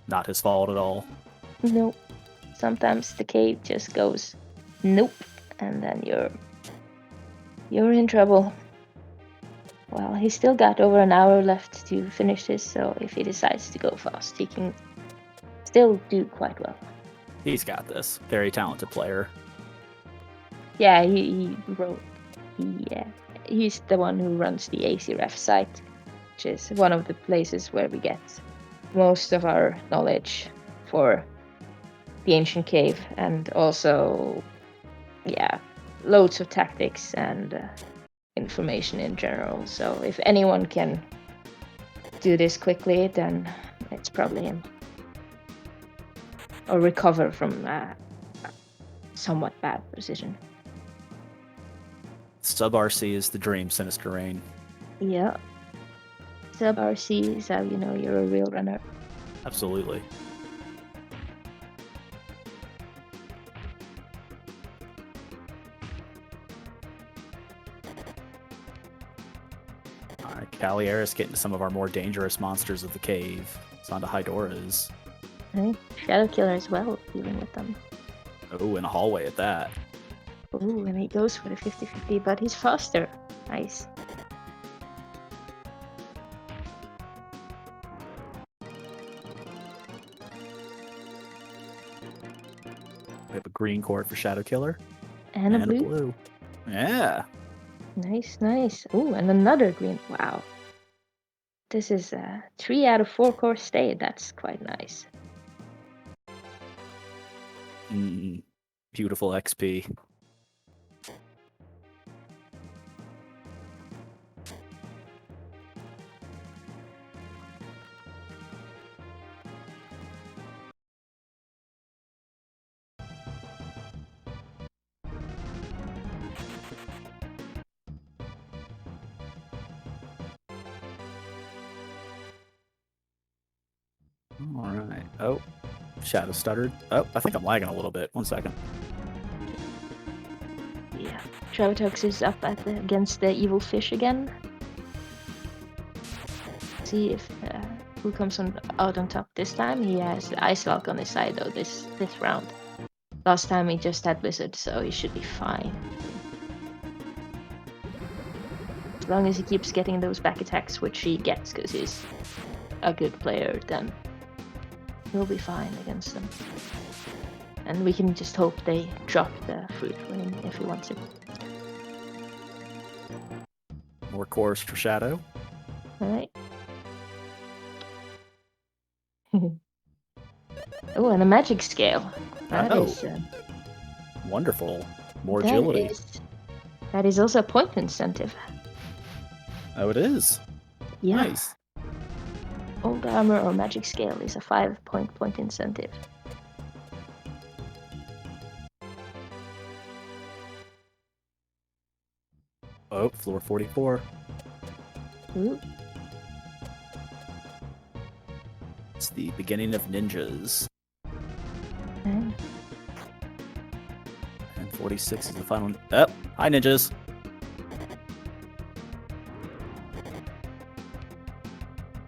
Not his fault at all. Nope. Sometimes the cave just goes nope, and then you're in trouble. Well, he's still got over an hour left to finish this, so if he decides to go fast, he can still do quite well. He's got this. Very talented player. Yeah, he's the one who runs the AC Ref site, which is one of the places where we get most of our knowledge for the ancient cave, and also, yeah, loads of tactics and information in general. So if anyone can do this quickly, then it's probably him. Or recover from somewhat bad precision. Sub RC is the dream, Sinister Rain. Yeah. Sub RC is how you know you're a real runner. Absolutely. Alright, Calieris getting to some of our more dangerous monsters of the cave. It's on to Hydoras. Right? Shadow Killer as well, dealing with them. Oh, in a hallway at that. Ooh, and he goes for the 50-50, but he's faster. Nice. We have a green cord for Shadow Killer. And a blue. Yeah. Nice, nice. Ooh, and another green. Wow. This is a 3 out of 4 core stay. That's quite nice. Beautiful XP. All right. Oh, Shadow stuttered. Oh, I think I'm lagging a little bit. 1 second. Yeah. Travatox is up against the evil fish again. See if who comes out on top this time. He has the Ice Lock on his side though this round. Last time he just had Blizzard, so he should be fine. As long as he keeps getting those back attacks, which he gets because he's a good player, then he'll be fine against them. And we can just hope they drop the fruit for him if he wants it. More cores for Shadow. Alright. Oh, and a magic scale. That is wonderful. More agility. That is also a point incentive. Oh, it is? Yeah. Nice. Old armor or magic scale is a 5-point incentive. Oh, floor 44. Ooh. It's the beginning of ninjas. Okay. And 46 is the final. Oh, hi ninjas.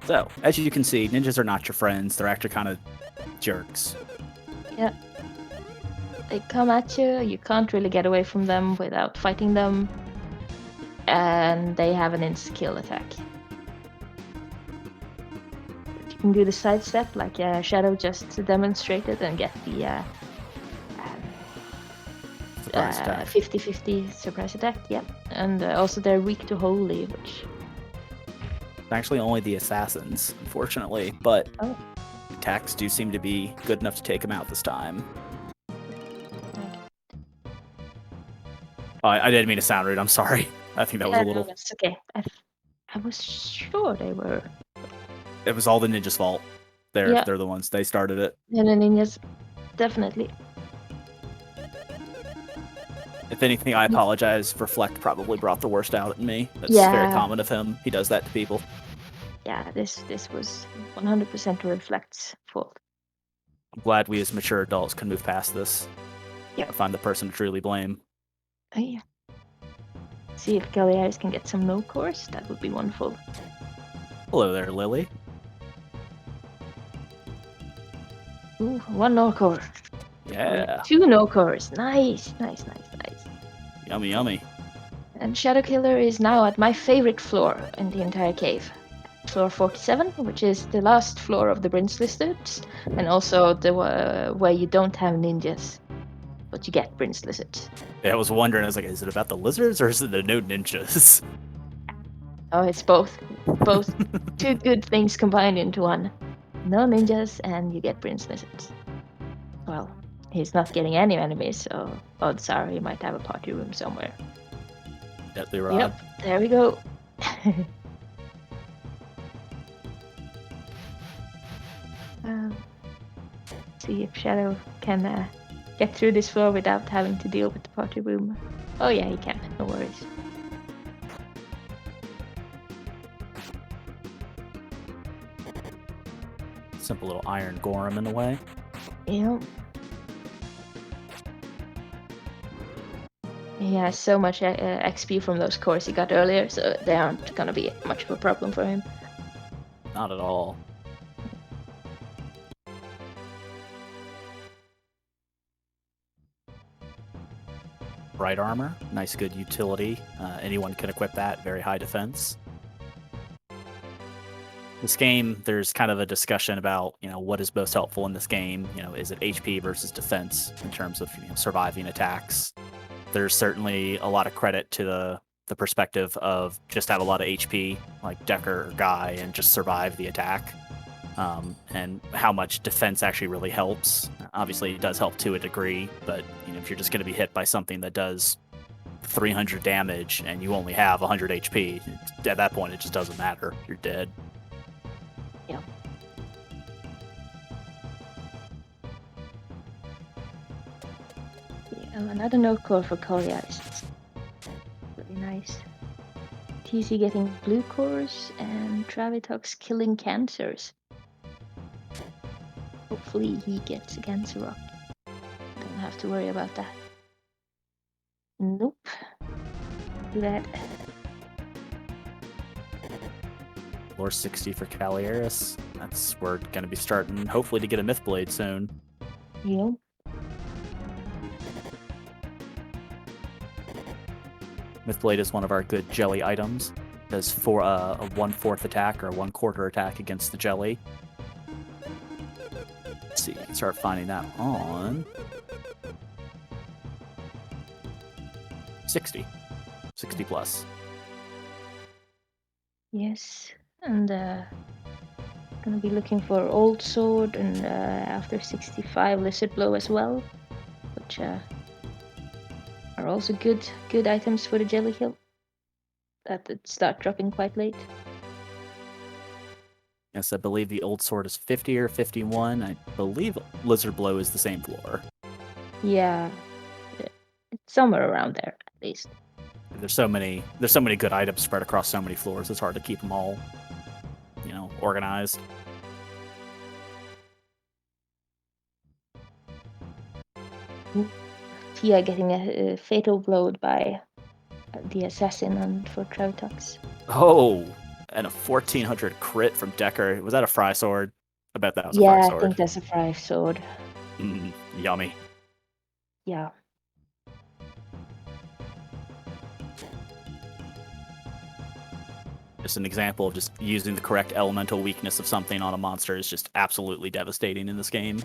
So, as you can see, ninjas are not your friends. They're actually kind of jerks. Yeah. They come at you, you can't really get away from them without fighting them. And they have an insta-kill attack. You can do the sidestep like Shadow just demonstrated and get the 50-50 surprise attack, yeah. And also they're weak to holy, which... Actually only the assassins, unfortunately, but attacks do seem to be good enough to take him out this time. Oh, I didn't mean to sound rude, I'm sorry. I think that was a little... No, that's okay. I was sure they were... It was all the ninjas' fault. They're the ones, they started it. And the ninjas... definitely. If anything, I apologize. Reflect probably brought the worst out in me. That's very Yeah. common of him. He does that to people. Yeah, this was 100% Reflect's fault. I'm glad we as mature adults can move past this. Yeah. Find the person to truly blame. Oh, yeah. See if Cagliaris can get some no cores. That would be wonderful. Hello there, Lily. Ooh, 1 no core. Yeah. 2 no cores. Nice. Yummy, yummy. And Shadow Killer is now at my favorite floor in the entire cave. Floor 47, which is the last floor of the Prince Lizards, and also the where you don't have ninjas, but you get Prince Lizards. Yeah, I was wondering, I was like, is it about the lizards or is it the no ninjas? Oh, it's both. Both. 2 good things combined into one. No ninjas, and you get Prince Lizards. Well, he's not getting any enemies, so odds are he might have a party room somewhere. Deadly Rod. Yep, there we go. See if Shadow can get through this floor without having to deal with the party room. Oh yeah, he can. No worries. Simple little iron Gorham in the way. Yeah. He has so much XP from those cores he got earlier, so they aren't gonna be much of a problem for him. Not at all. Bright armor, nice good utility. Anyone can equip that, very high defense. This game, there's kind of a discussion about, what is most helpful in this game. Is it HP versus defense in terms of surviving attacks? There's certainly a lot of credit to the perspective of just have a lot of HP, like Decker or Guy, and just survive the attack. And how much defense actually really helps. Obviously, it does help to a degree, but if you're just going to be hit by something that does 300 damage and you only have 100 HP, at that point it just doesn't matter. You're dead. Yeah. Another no core for Cagliaris. Very nice. TC getting blue cores and Travitox killing cancers. Hopefully he gets a cancer rock. Don't have to worry about that. Nope. Do that. Floor 60 for Cagliaris. We're going to be starting, hopefully, to get a Mythblade soon. Yeah. Mythblade is one of our good jelly items. Does for a 1/4 attack or a 1/4 attack against the jelly. Let's see, start finding that on 60 plus. Yes, and gonna be looking for Old Sword and after 65 Lizard Blow as well, which are also good items for the Jelly Hill that start dropping quite late. Yes, I believe the Old Sword is 50 or 51. I believe Lizard Blow is the same floor. Yeah, it's somewhere around there at least. There's so many good items spread across so many floors. It's hard to keep them all, organized. Tia getting a fatal blowed by the assassin for Travitox. Oh, and a 1400 crit from Decker. Was that a Fry Sword? I bet that was a Fry Sword. Yeah, I think that's a Fry Sword. Yummy. Yeah. Just an example of just using the correct elemental weakness of something on a monster is just absolutely devastating in this game.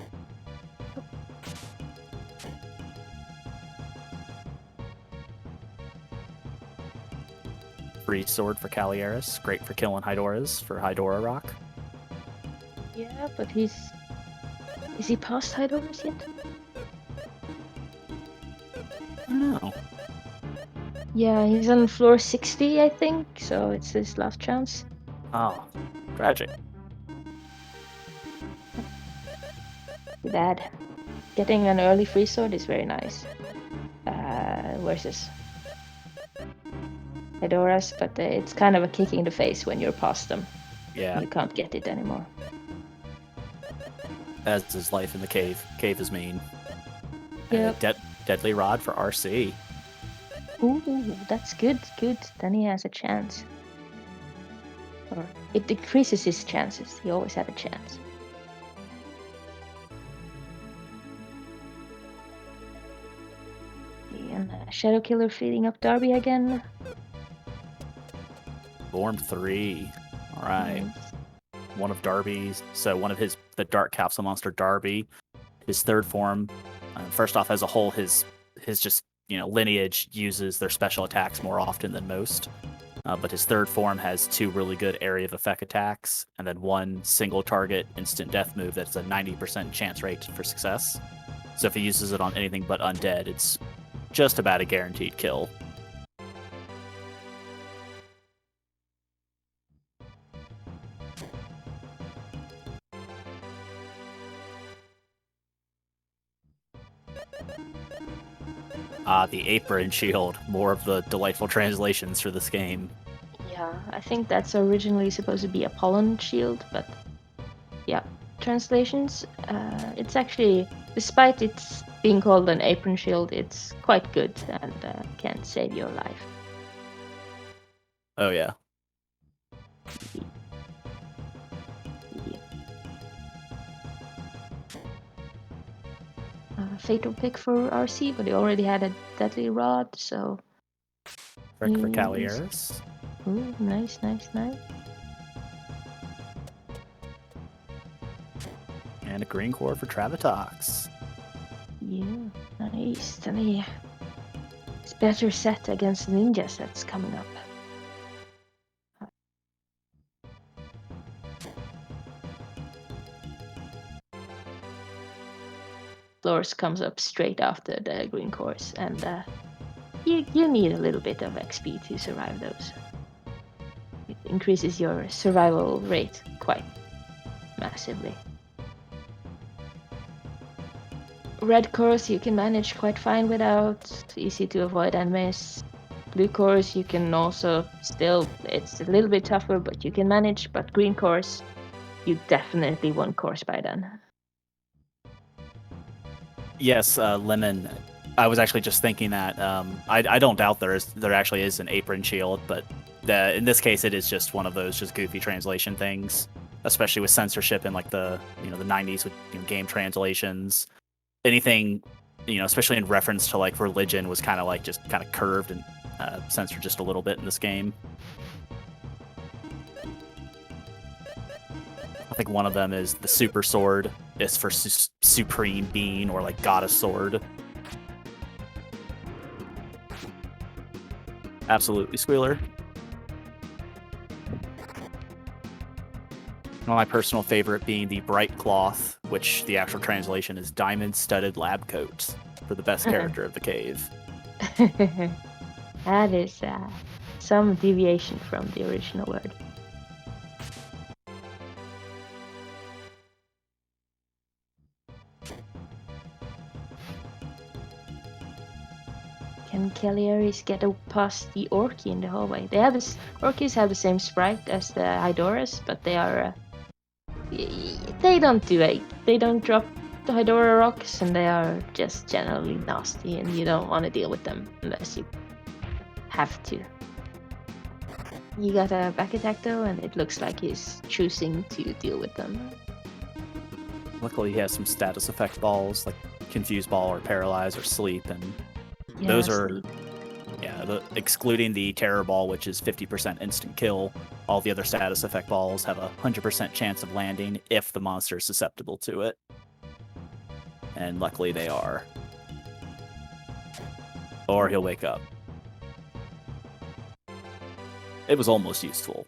Free sword for Cagliaris, great for killing Hydoras for Hydora Rock. Yeah, but is he past Hydoras yet? I don't know. Yeah, he's on floor 60, I think, so it's his last chance. Oh, tragic. Too bad. getting an early free sword is very nice versus Fedoras, but it's kind of a kick in the face when you're past them. Yeah. You can't get it anymore. As is life in the cave. Cave is mean. Yep. And a deadly rod for RC. Ooh, that's good. Good. Then he has a chance. Or it decreases his chances. He always had a chance. And Shadow Killer feeding up Darby again. Form 3. All right. Nice. One of Darby's. So one of the Dark Capsule Monster Darby. His third form. First off, as a whole, his just lineage uses their special attacks more often than most. But his third form has 2 really good area of effect attacks, and then 1 single target instant death move that's a 90% chance rate for success. So if he uses it on anything but undead, it's just about a guaranteed kill. The Apron Shield, more of the delightful translations for this game. Yeah, I think that's originally supposed to be a pollen shield, but yeah, translations. It's actually, despite it's being called an apron shield, it's quite good and can save your life. Oh yeah. Fatal pick for RC, but he already had a deadly rod, so. Frick for Calieris. Ooh, nice, nice, nice. And a green core for Travatox. Yeah, nice. Then he's better set against ninjas that's coming up. Floors comes up straight after the green cores, and you need a little bit of XP to survive those. It increases your survival rate quite massively. Red cores you can manage quite fine without, easy to avoid and miss. Blue cores you can also it's a little bit tougher, but you can manage. But green cores, you definitely won cores by then. Yes, Lemon. I was actually just thinking that. I don't doubt there actually is an apron shield, but in this case it is just one of those just goofy translation things, especially with censorship in like the the 90s with game translations. Anything, especially in reference to like religion, was kind of curved and censored just a little bit in this game. I think one of them is the super sword is for supreme being or like goddess sword. Absolutely, Squealer. My personal favorite being the bright cloth, which the actual translation is diamond-studded lab coat, for the best character of the cave. That is some deviation from the original word. Can Calieris get past the Orky in the hallway? Orkies have the same sprite as the Hydoras, but they are they don't drop the Hydora rocks, and they are just generally nasty, and you don't want to deal with them unless you have to. You got a back attack though, and it looks like he's choosing to deal with them. Luckily, he has some status effect balls like Confuse Ball or Paralyze or Sleep, and Yeah, those are sleep. excluding the Terror Ball, which is 50% instant kill. All the other status effect balls have a 100% chance of landing if the monster is susceptible to it. And luckily they are. Or he'll wake up. It was almost useful.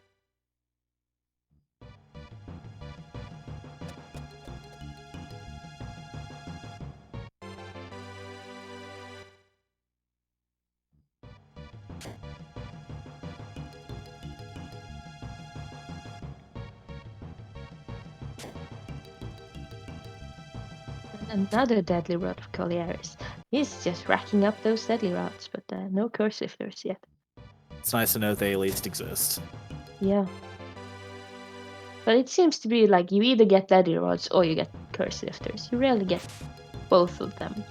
Another deadly rod for Colliaris. He's just racking up those deadly rods, but no curse lifters yet. It's nice to know they at least exist. Yeah. But it seems to be like you either get deadly rods or you get curse lifters. You rarely get both of them.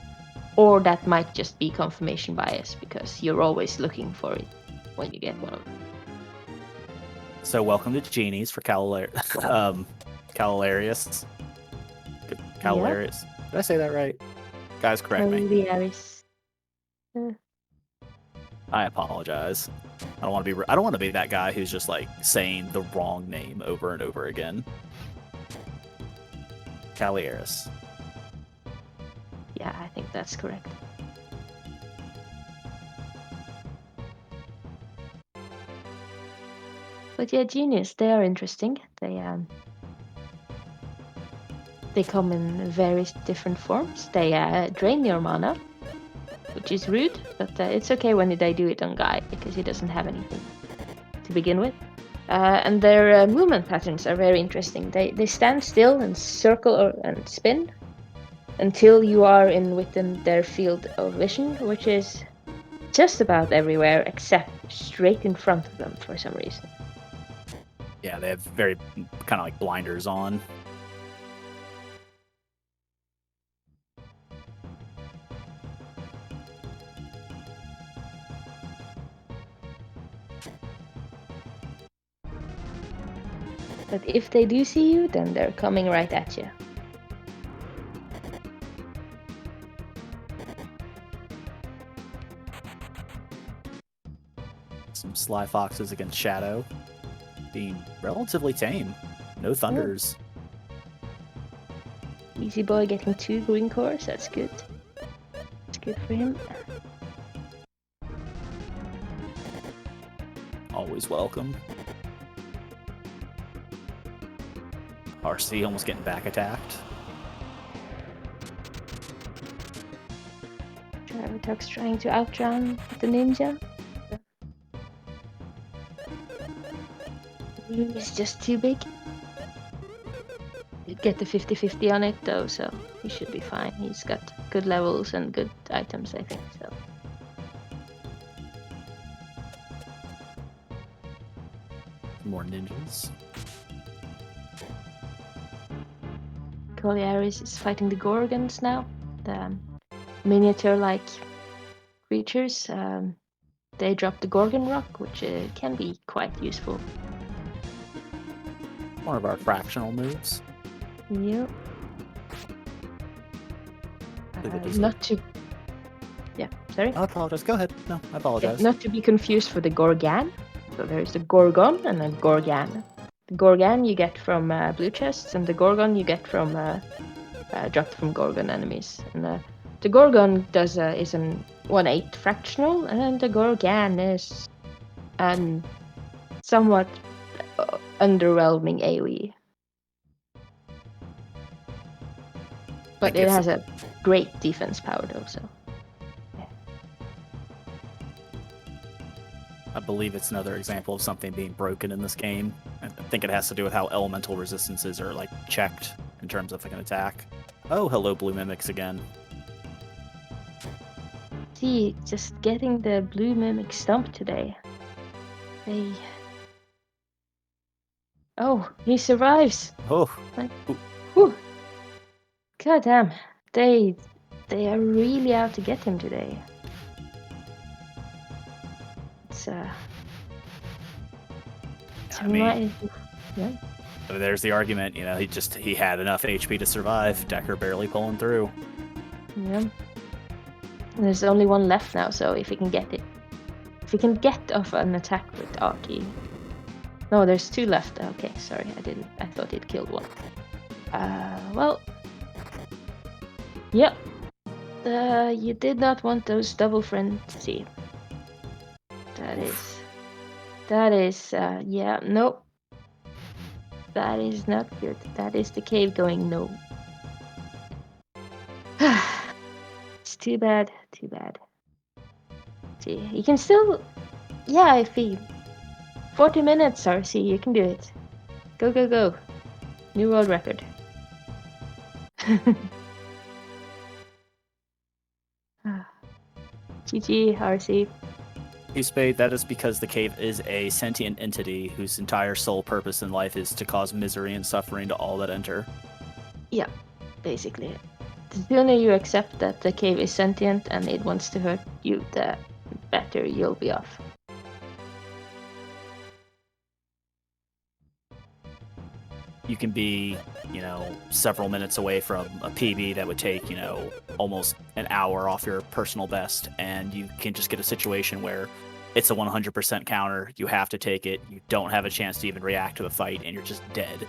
Or that might just be confirmation bias because you're always looking for it when you get one of them. So welcome to Genies for Calilarius. Calilarius. Did I say that right? Guys, correct me. Colliaris. I apologize. I don't want to be that guy who's just like saying the wrong name over and over again. Calilarius. Yeah, I think that's correct. But yeah, Genius, they are interesting. They come in various different forms. They drain your mana, which is rude, but it's okay when they do it on Guy, because he doesn't have anything to begin with. And their movement patterns are very interesting. They stand still and circle and spin until you are within their field of vision, which is just about everywhere except straight in front of them for some reason. Yeah, they have very kind of like blinders on. But if they do see you, then they're coming right at you. Some Sly Foxes against Shadow. Being relatively tame. No thunders. Easy Boy getting 2 green cores, that's good. That's good for him. Always welcome. RC almost getting back attacked. Travituk's trying to outrun the ninja. It's just too big. You get the 50-50 on it though, so he should be fine. He's got good levels and good items, I think. So. More ninjas. Colliaris is fighting the Gorgons now. The miniature-like creatures. They drop the Gorgon Rock, which can be quite useful. One of our fractional moves. Yep. Not to... Yeah, sorry? I apologize. Go ahead. No, I apologize. Not to be confused for the Gorgan. So there's the Gorgon and the Gorgan. The Gorgan you get from blue chests, and the Gorgon you get from dropped from Gorgon enemies. And the Gorgon is an 1/8 fractional, and the Gorgan is an somewhat underwhelming AoE. But it has a great defense power though, so. Yeah. I believe it's another example of something being broken in this game. I think it has to do with how elemental resistances are like checked in terms of like an attack. Oh, hello blue mimics again. See, just getting the blue mimic stumped today. Oh, he survives. Oh. Like, whew. God damn. They are really out to get him today. It's yeah. There's the argument, you know, he had enough HP to survive. Decker barely pulling through. Yeah. There's only one left now, so if he can get off an attack with Aki. No, there's 2 left. Okay, sorry, I thought he'd killed 1. Well. Yep. You did not want those double frenzy. That is, yeah, nope. That is not good. That is the cave going no. It's too bad. See, you can still, yeah, if he 40 minutes, RC, you can do it. Go. New world record. GG, RC. Spade, that is because the cave is a sentient entity whose entire sole purpose in life is to cause misery and suffering to all that enter. Yeah, basically. The sooner you accept that the cave is sentient and it wants to hurt you, the better you'll be off. You can be, several minutes away from a PB that would take, almost an hour off your personal best, and you can just get a situation where it's a 100% counter, you have to take it, you don't have a chance to even react to a fight, and you're just dead.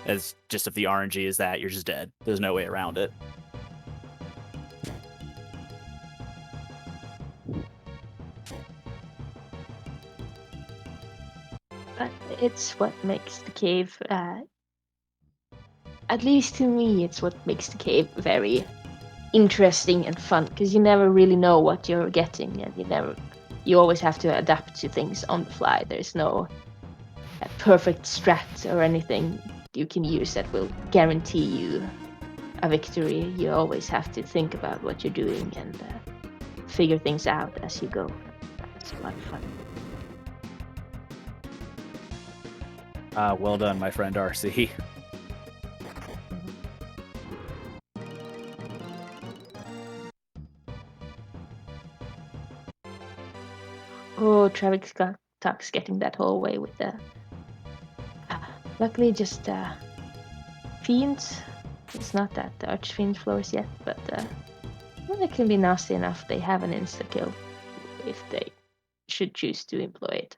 As just if the RNG is that, you're just dead. There's no way around it. But it's what makes the cave, at least to me, it's what makes the cave very interesting and fun, because you never really know what you're getting, and you always have to adapt to things on the fly. There's no perfect strat or anything you can use that will guarantee you a victory. You always have to think about what you're doing and figure things out as you go. It's a lot of fun. Well done, my friend RC. Oh, Travis Tuck's getting that hallway with the... luckily just fiends. It's not that the archfiend floors yet, but it can be nasty enough. They have an insta-kill if they should choose to employ it.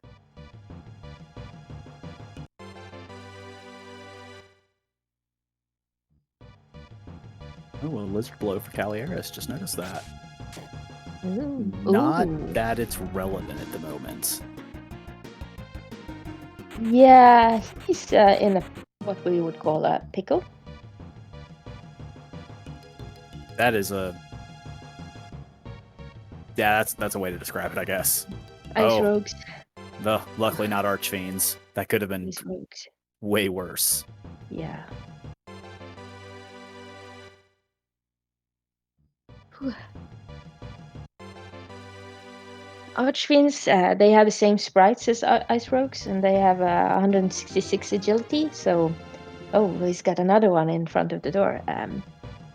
Oh, well, Lizard Blow for Calieris. Just noticed that. Ooh. Not Ooh. that it's relevant at the moment. Yeah, he's in what we would call a pickle. That is a... Yeah, that's a way to describe it, I guess. Ice rogues. Luckily not Archfiends. That could have been Ice rogues. way worse. Yeah. Archfiends, they have the same sprites as Ice Rogues, and they have 166 agility, so... Oh, he's got another one in front of the door.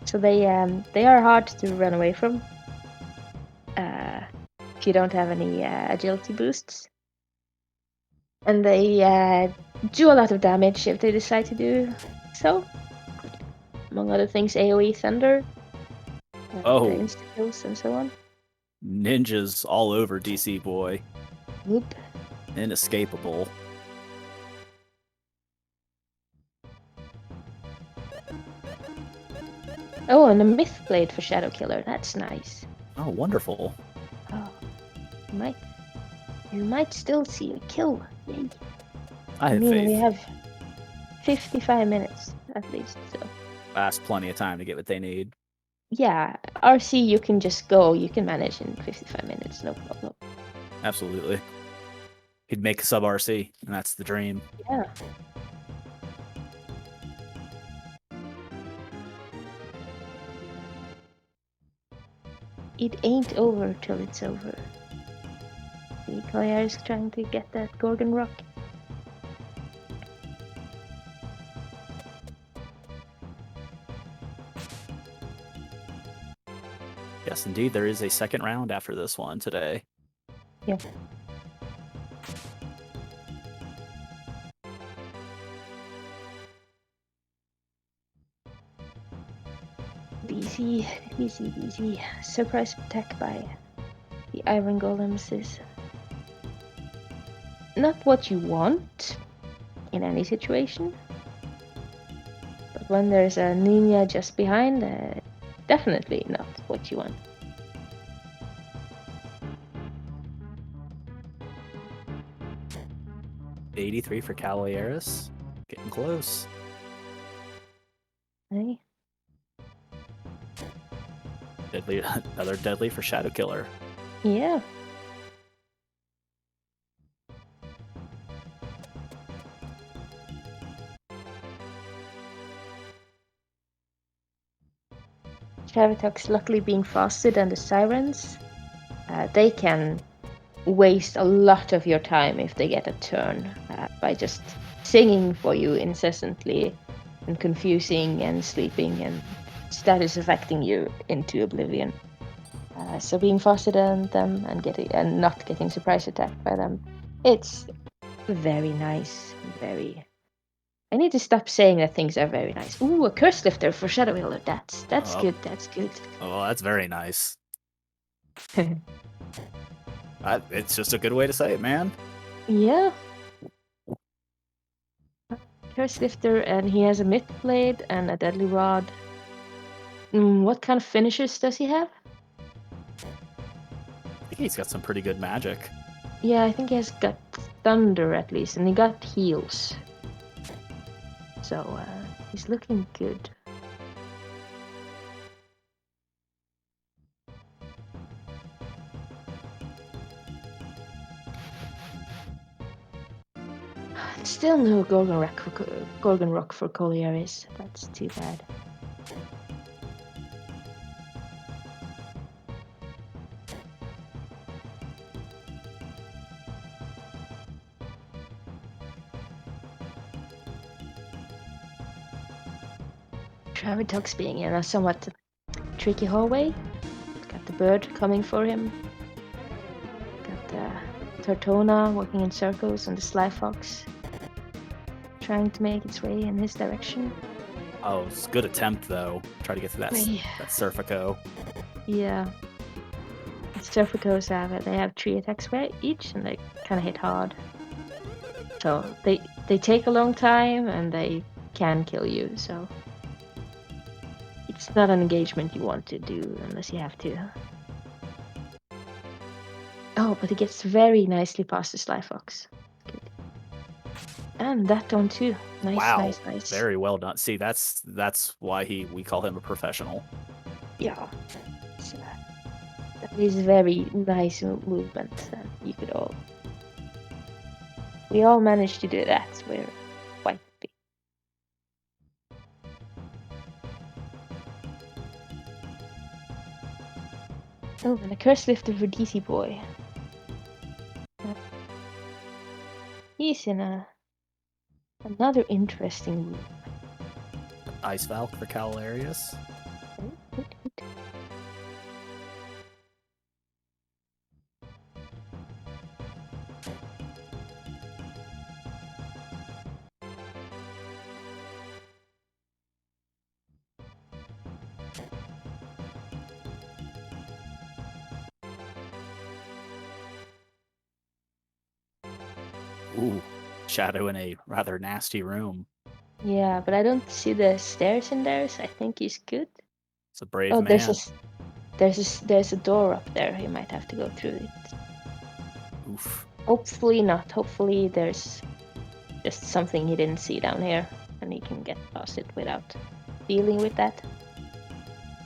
So they are hard to run away from if you don't have any agility boosts. And they do a lot of damage if they decide to do so. Among other things, AoE Thunder, the insta-kills and so on. Ninjas all over DC boy. Whoop. Inescapable. Oh, and a Myth Blade for Shadow Killer. That's nice. Oh, wonderful. Oh, you might still see a kill. Yay. I have faith. We have 55 minutes at least, so. That's plenty of time to get what they need. Yeah, RC, you can just go. You can manage in 55 minutes, no problem. Absolutely. He'd make a sub RC, and that's the dream. Yeah. It ain't over till it's over. The Claire is trying to get that Gorgon Rock. Yes, indeed, there is a second round after this one today. Yeah. Easy. Surprise attack by the Iron Golems is not what you want in any situation. But when there's a ninja just behind, definitely not what you want. $83 for Calieris. Getting close. Hey. Another deadly for Shadow Killer. Yeah. Travituk's luckily being faster than the Sirens. they can waste a lot of your time if they get a turn by just singing for you incessantly and confusing and sleeping, and that is affecting you into oblivion. So being faster than them and not getting surprise attacked by them, it's very nice. Very. I need to stop saying that things are very nice. Ooh, a curse lifter for Shadow Healer. That's good. That's good. Oh, that's very nice. It's just a good way to say it, man. Yeah. Curse lifter, and he has a myth blade and a deadly rod. What kind of finishes does he have? I think he's got some pretty good magic. Yeah, I think he has got thunder at least, and he got heals. So he's looking good. Still no Gorgon Rock for Colliaris. That's too bad. Travitox being in a somewhat tricky hallway. Got the bird coming for him. Got the Tortona walking in circles and the Sly Fox trying to make its way in his direction. Oh, it's a good attempt though. Try to get to that Surfico. Yeah. Surficos have 3 attacks each, and they kind of hit hard. So they take a long time and they can kill you. So it's not an engagement you want to do unless you have to. Oh, but it gets very nicely past the Sly Fox. Good. And that one too. Nice, wow. Nice. Very well done. See, that's why we call him a professional. Yeah. So that is very nice movement. We all managed to do that. We're quite happy. Oh, and a curse lifter for DC Boy. He's in another interesting room. Ice Valk for Calarius. Ooh, Shadow in a rather nasty room. Yeah, but I don't see the stairs in there, so I think he's good. It's a brave man. There's a door up there. He might have to go through it. Oof. Hopefully not. Hopefully there's just something he didn't see down here, and he can get past it without dealing with that.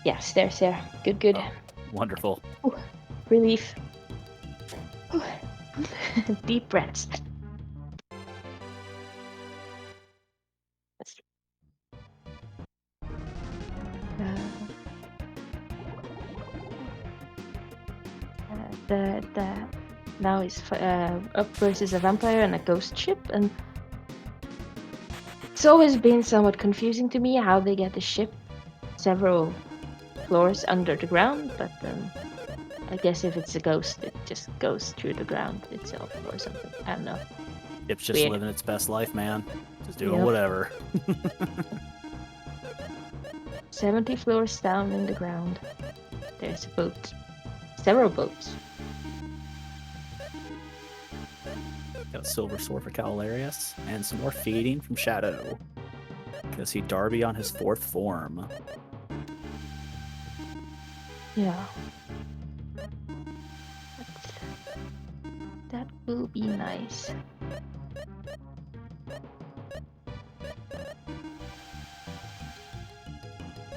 Yeah, stairs here. Good. Oh, wonderful. Ooh, relief. Ooh. Deep breaths. Now he's up versus a vampire and a ghost ship, and it's always been somewhat confusing to me how they get the ship several floors under the ground, but I guess if it's a ghost, it just goes through the ground itself or something. I don't know. It's just living its best life, man. Just doing whatever. 70 floors down in the ground. There's a boat. Several boats. Got a silver sword for Calarius, and some more feeding from Shadow. Gonna see Darby on his 4th form. Yeah. That will be nice.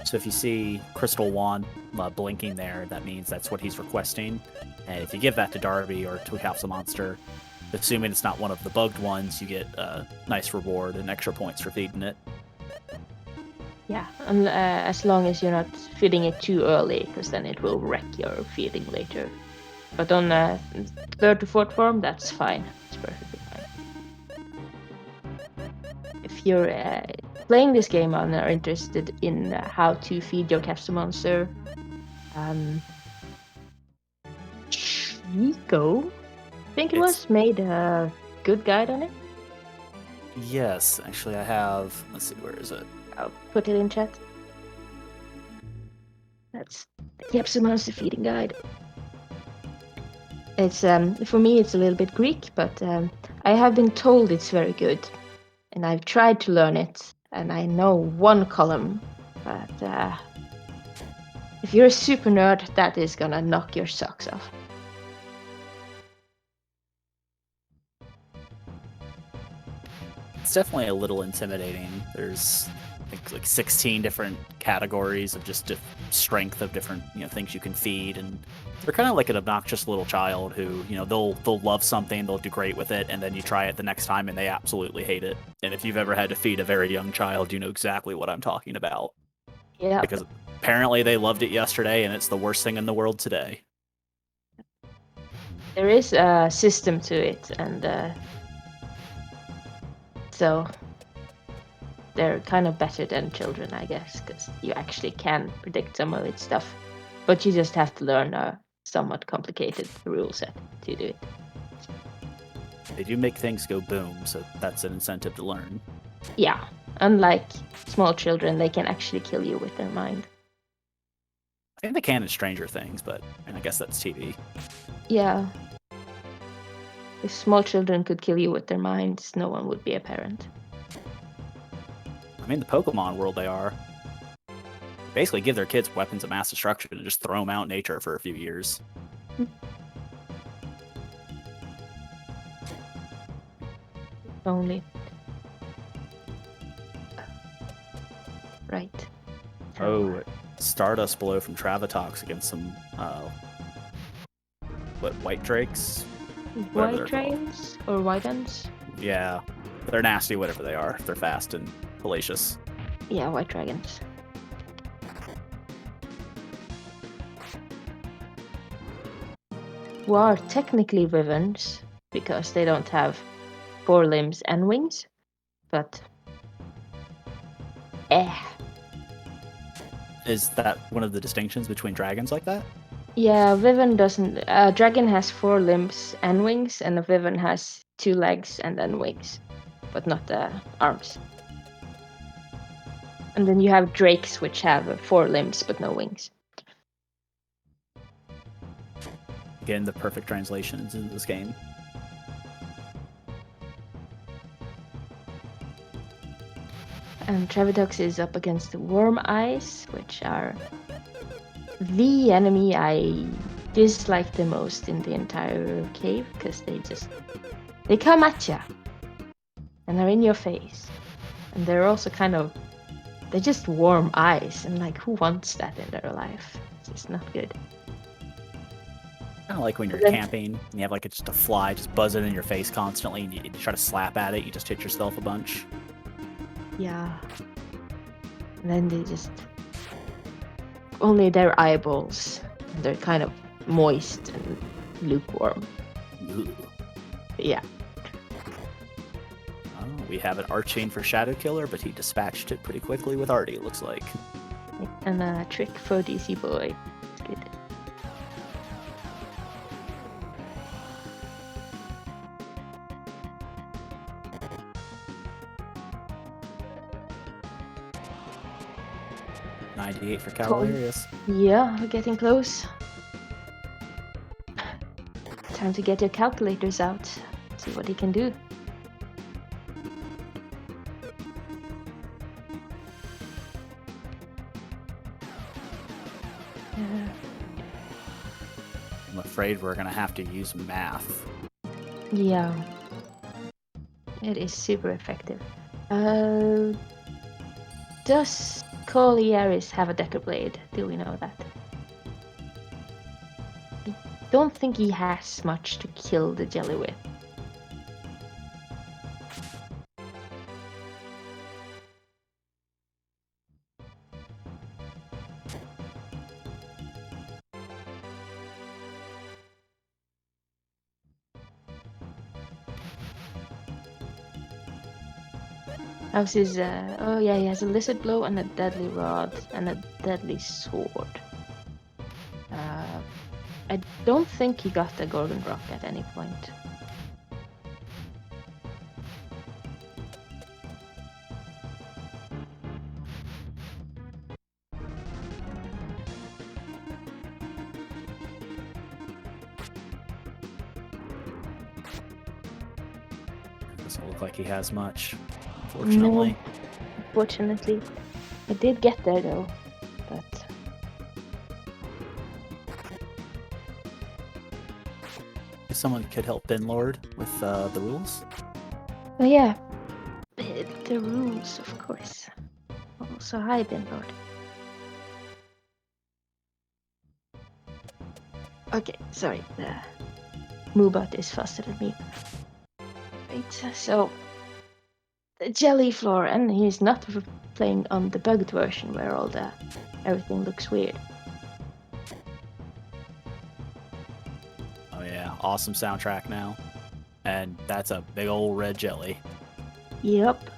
So if you see Crystal Wand blinking there, that means that's what he's requesting. And if you give that to Darby or to a capsule monster, assuming it's not one of the bugged ones, you get a nice reward and extra points for feeding it. Yeah, and as long as you're not feeding it too early, because then it will wreck your feeding later. But on third to fourth form, that's fine. It's perfectly fine. If you're playing this game and are interested in how to feed your capsule monster, Chico, I think it was, made a good guide on it. Yes, actually I have. Let's see, where is it? I'll put it in chat. That's the capsule monster feeding guide. It's for me it's a little bit Greek, but I have been told it's very good, and I've tried to learn it, and I know one column, but if you're a super nerd, that is gonna knock your socks off. It's definitely a little intimidating. There's like 16 different categories of just strength of different things you can feed, and they're kind of like an obnoxious little child who they'll love something, they'll do great with it, and then you try it the next time and they absolutely hate it. And if you've ever had to feed a very young child, you know exactly what I'm talking about. Yeah. Because apparently they loved it yesterday and it's the worst thing in the world today. There is a system to it, and so they're kind of better than children, I guess, because you actually can predict some of its stuff, but you just have to learn a somewhat complicated rule set to do it. They do make things go boom, so that's an incentive to learn. Yeah, unlike small children, they can actually kill you with their mind. I think they can in Stranger Things, but I guess that's TV. Yeah. If small children could kill you with their minds, no one would be a parent. I mean, the Pokemon world, they are. Basically give their kids weapons of mass destruction and just throw them out in nature for a few years. Only. Right. Oh, Stardust Blow from Travatox against some, White Drakes? White Dragons or Whitens? Yeah, they're nasty, whatever they are. They're fast and hellacious. Yeah, White Dragons. Who are technically Wyverns because they don't have 4 limbs and wings, but Is that one of the distinctions between dragons like that? Yeah, Wyvern doesn't. A dragon has 4 limbs and wings, and a Wyvern has 2 legs and then wings, but not the arms. And then you have drakes, which have 4 limbs but no wings. Again, the perfect translations in this game. And Travatox is up against the Worm Eyes, which are the enemy I dislike the most in the entire cave, because they come at you and they're in your face, and they're also they're just warm eyes, and like, who wants that in their life? It's just not good. Kind of like when you're camping and you have just a fly just buzzing in your face constantly, and you try to slap at it, you just hit yourself a bunch. Yeah. And then they just only their eyeballs, and they're kind of moist and lukewarm. Ooh. Yeah. We have an Archane for Shadow Killer, but he dispatched it pretty quickly with Artie, it looks like. And a trick for DC Boy. It's good. $98 for Cavalarius. Yeah, we're getting close. Time to get your calculators out. See what he can do. I'm afraid we're gonna have to use math. Yeah. It is super effective. Does Colliaris have a Decker Blade? Do we know that? I don't think he has much to kill the jelly with. How's his? Oh yeah, he has a lizard blow and a deadly rod and a deadly sword. I don't think he got the Gorgon Rock at any point. Doesn't look like he has much, unfortunately. No, unfortunately. I did get there though, but If someone could help Binlord with the rules. oh yeah, the rules, of course. Also, hi, Binlord. Okay, sorry. The Moobot is faster than me. Right, so the jelly floor, and he's not playing on the bugged version where everything looks weird. Oh yeah, awesome soundtrack now. And that's a big old red jelly. Yep,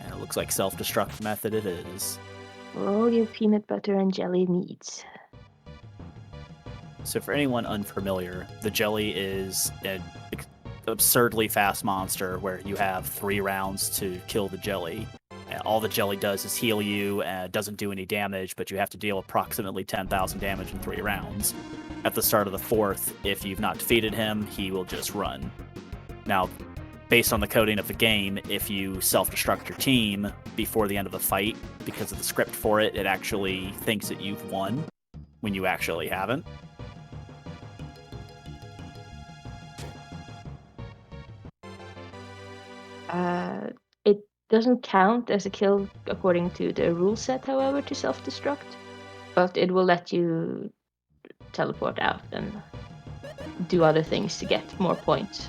And it looks like self-destruct method it is. for all your peanut butter and jelly needs. So for anyone unfamiliar, the jelly is an absurdly fast monster where you have 3 rounds to kill the jelly. And all the jelly does is heal you and doesn't do any damage, but you have to deal approximately 10,000 damage in 3 rounds. At the start of the 4th, if you've not defeated him, he will just run. Now, based on the coding of the game, if you self-destruct your team before the end of the fight, because of the script for it, it actually thinks that you've won when you actually haven't. It doesn't count as a kill according to the rule set, however, to self-destruct, but it will let you teleport out and do other things to get more points.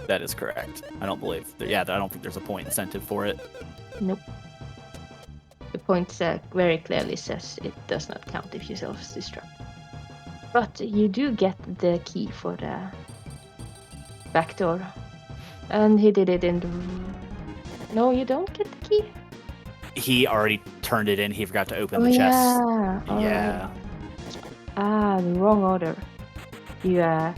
That is correct. I don't think there's a point incentive for it. Nope. The point very clearly says it does not count if you self-destruct. But you do get the key for the back door. And he did it in the... No, you don't get the key? He already turned it in. He forgot to open the chest. Yeah. Yeah. Ah, the wrong order. You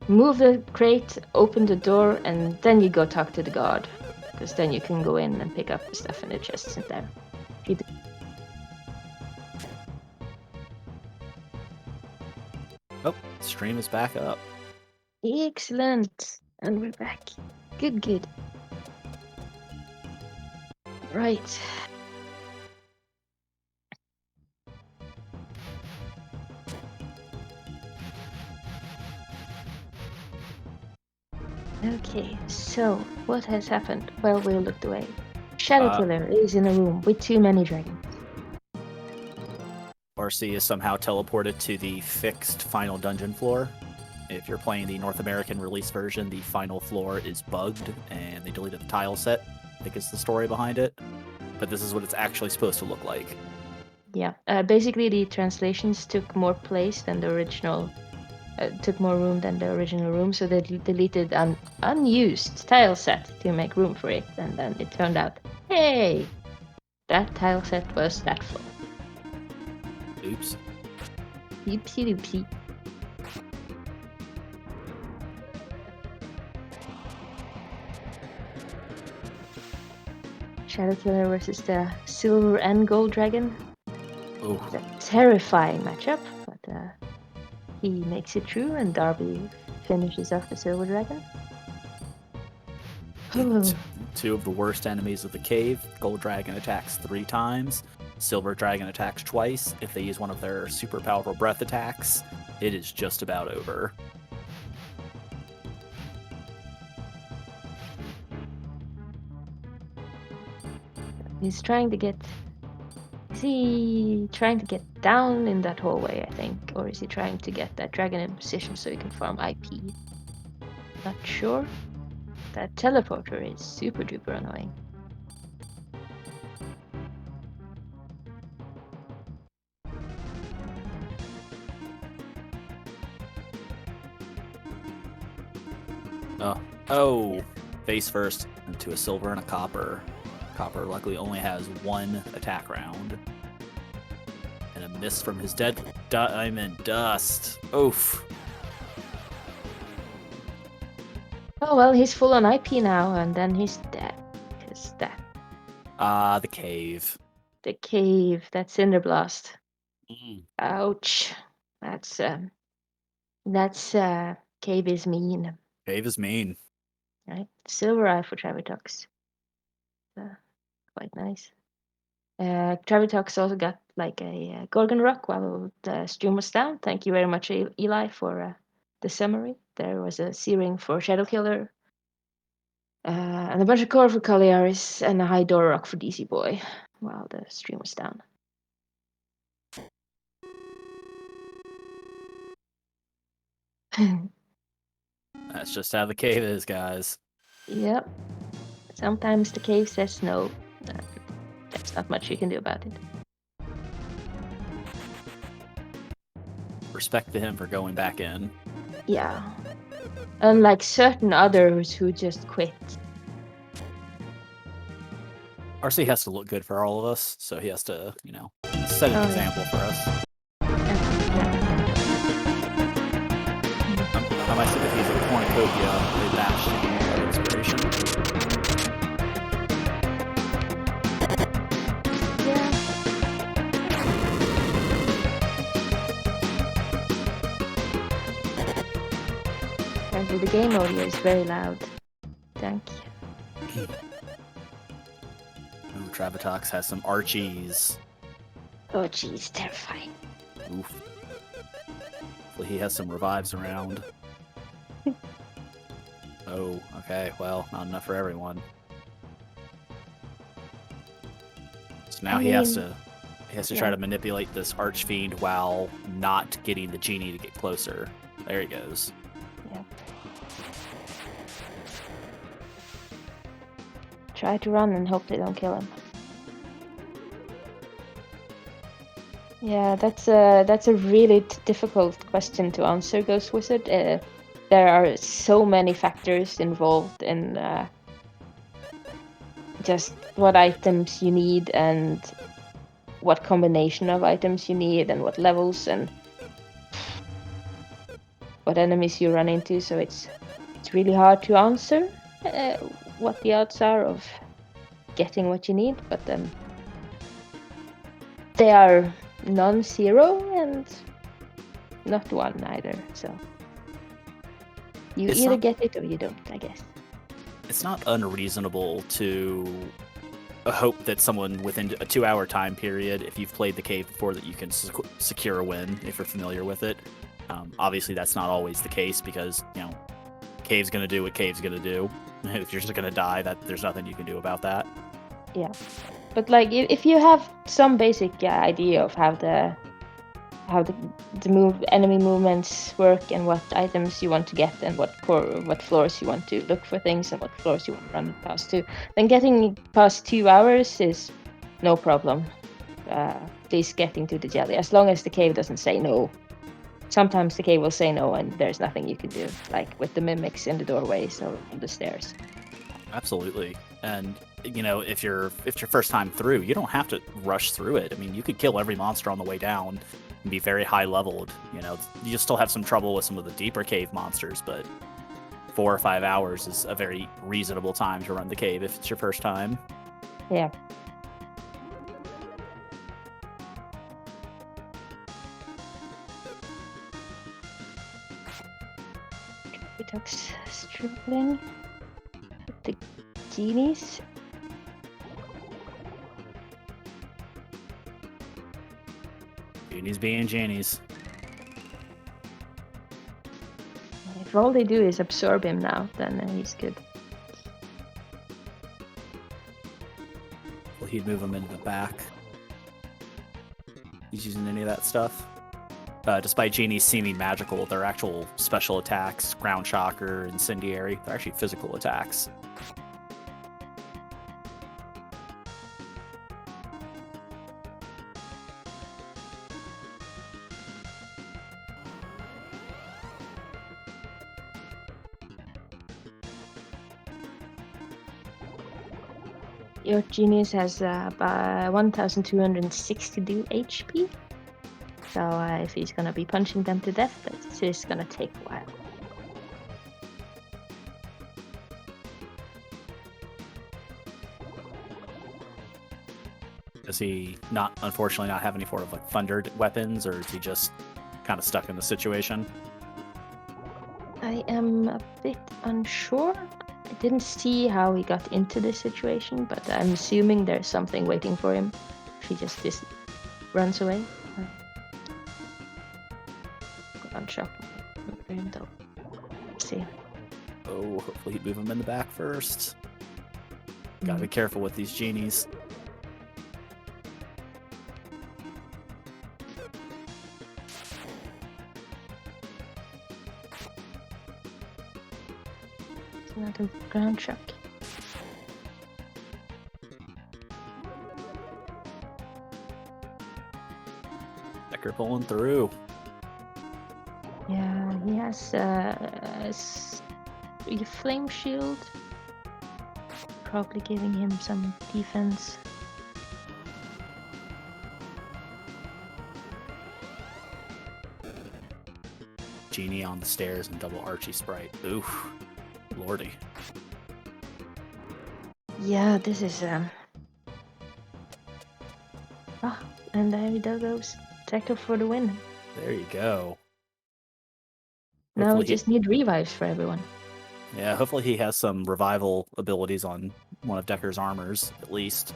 move the crate, open the door, and then you go talk to the guard. Because then you can go in and pick up the stuff in the chests in there. Oh, stream is back up. Excellent. And we're back. Good. Right. Okay, so what has happened? Well, we looked away. Shadow Killer is in a room with too many dragons. RC is somehow teleported to the fixed final dungeon floor. If you're playing the North American release version, the final floor is bugged and they deleted the tile set. I think is the story behind it. But this is what it's actually supposed to look like. Yeah, basically the translations took more place than the original, took more room than the original room, so they deleted an unused tile set to make room for it, and then it turned out, hey, that tile set was that floor. Oops. Oopsie doopsie. Shadow Killer versus the Silver and Gold Dragon. Ooh. It's a terrifying matchup, but he makes it through, and Darby finishes off the Silver Dragon. Two of the worst enemies of the cave. Gold Dragon attacks 3 times. Silver Dragon attacks twice. If they use one of their super powerful breath attacks, it is just about over. He's trying to get... Is he trying to get down in that hallway, I think? Or is he trying to get that dragon in position so he can farm IP? Not sure. That teleporter is super duper annoying. Oh, face first into a silver and a copper. Copper luckily only has one attack round. And a miss from his dead diamond dust. Oof. Oh well, he's full on IP now, and then he's dead. Because that. The cave. The cave. That Cinderblast. Mm. Ouch. That's cave is mean. Cave is mean. Right. Silver eye for Travitox. Quite nice. Travitox also got like a Gorgon Rock while the stream was down. Thank you very much, Eli, for the summary. There was a C-ring for Shadow Killer, and a bunch of core for Kaliaris, and a high door rock for DC Boy while the stream was down. That's just how the cave is, guys. Yep. Sometimes the cave says no. There's not much you can do about it. Respect to him for going back in. Yeah. Unlike certain others who just quit. RC has to look good for all of us, so he has to, set an example for us. My sympathies are cornucopia, they bashed of inspiration. Apparently the game audio is very loud. Thank you. Ooh, Travitox has some Archies. Oh jeez, terrifying. Oof. Well, he has some revives around. Oh, okay, well, not enough for everyone. So now he has to try to manipulate this Archfiend while not getting the genie to get closer. There he goes. Yeah. Try to run and hope they don't kill him. Yeah, that's a really difficult question to answer, Ghost Wizard. There are so many factors involved in just what items you need and what combination of items you need and what levels and what enemies you run into. So it's really hard to answer what the odds are of getting what you need, but they are non-zero and not one either. So you either get it or you don't, I guess. It's not unreasonable to hope that someone within a 2-hour time period, if you've played the cave before, that you can secure a win if you're familiar with it. Obviously, that's not always the case because, cave's going to do what cave's going to do. If you're just going to die, there's nothing you can do about that. Yeah. But like, if you have some basic idea of how the enemy movements work and what items you want to get and what floors you want to look for things and what floors you want to run past to, then getting past 2 hours is no problem. Please getting to the jelly, as long as the cave doesn't say no. Sometimes the cave will say no and there's nothing you can do, like with the mimics in the doorways or on the stairs. Absolutely. And if you're first time through, you don't have to rush through it. I mean, you could kill every monster on the way down and be very high leveled. You still have some trouble with some of the deeper cave monsters, but 4 or 5 hours is a very reasonable time to run the cave if it's your first time. Yeah. Travitox struggling with the genies. Genies being genies. If all they do is absorb him now, then he's good. Well, he'd move him into the back. He's using any of that stuff. Despite genies seeming magical, their actual special attacks, ground shocker, incendiary, they're actually physical attacks. Your genius has about 1,262 HP. So if he's gonna be punching them to death, this is gonna take a while. Does he unfortunately not have any sort of like thundered weapons, or is he just kind of stuck in the situation? I am a bit unsure. I didn't see how he got into this situation, but I'm assuming there's something waiting for him if he just runs away. Gunshot for him though. See. Oh, hopefully he'd move him in the back first. Gotta be careful with these genies. Another ground shock. Decker pulling through. Yeah, he has a flame shield. Probably giving him some defense. Genie on the stairs and double Archie Sprite. Oof. Lordy. Yeah, this is and there he goes. Decker for the win. There you go. Now we just need revives for everyone. Yeah, hopefully he has some revival abilities on one of Decker's armors, at least.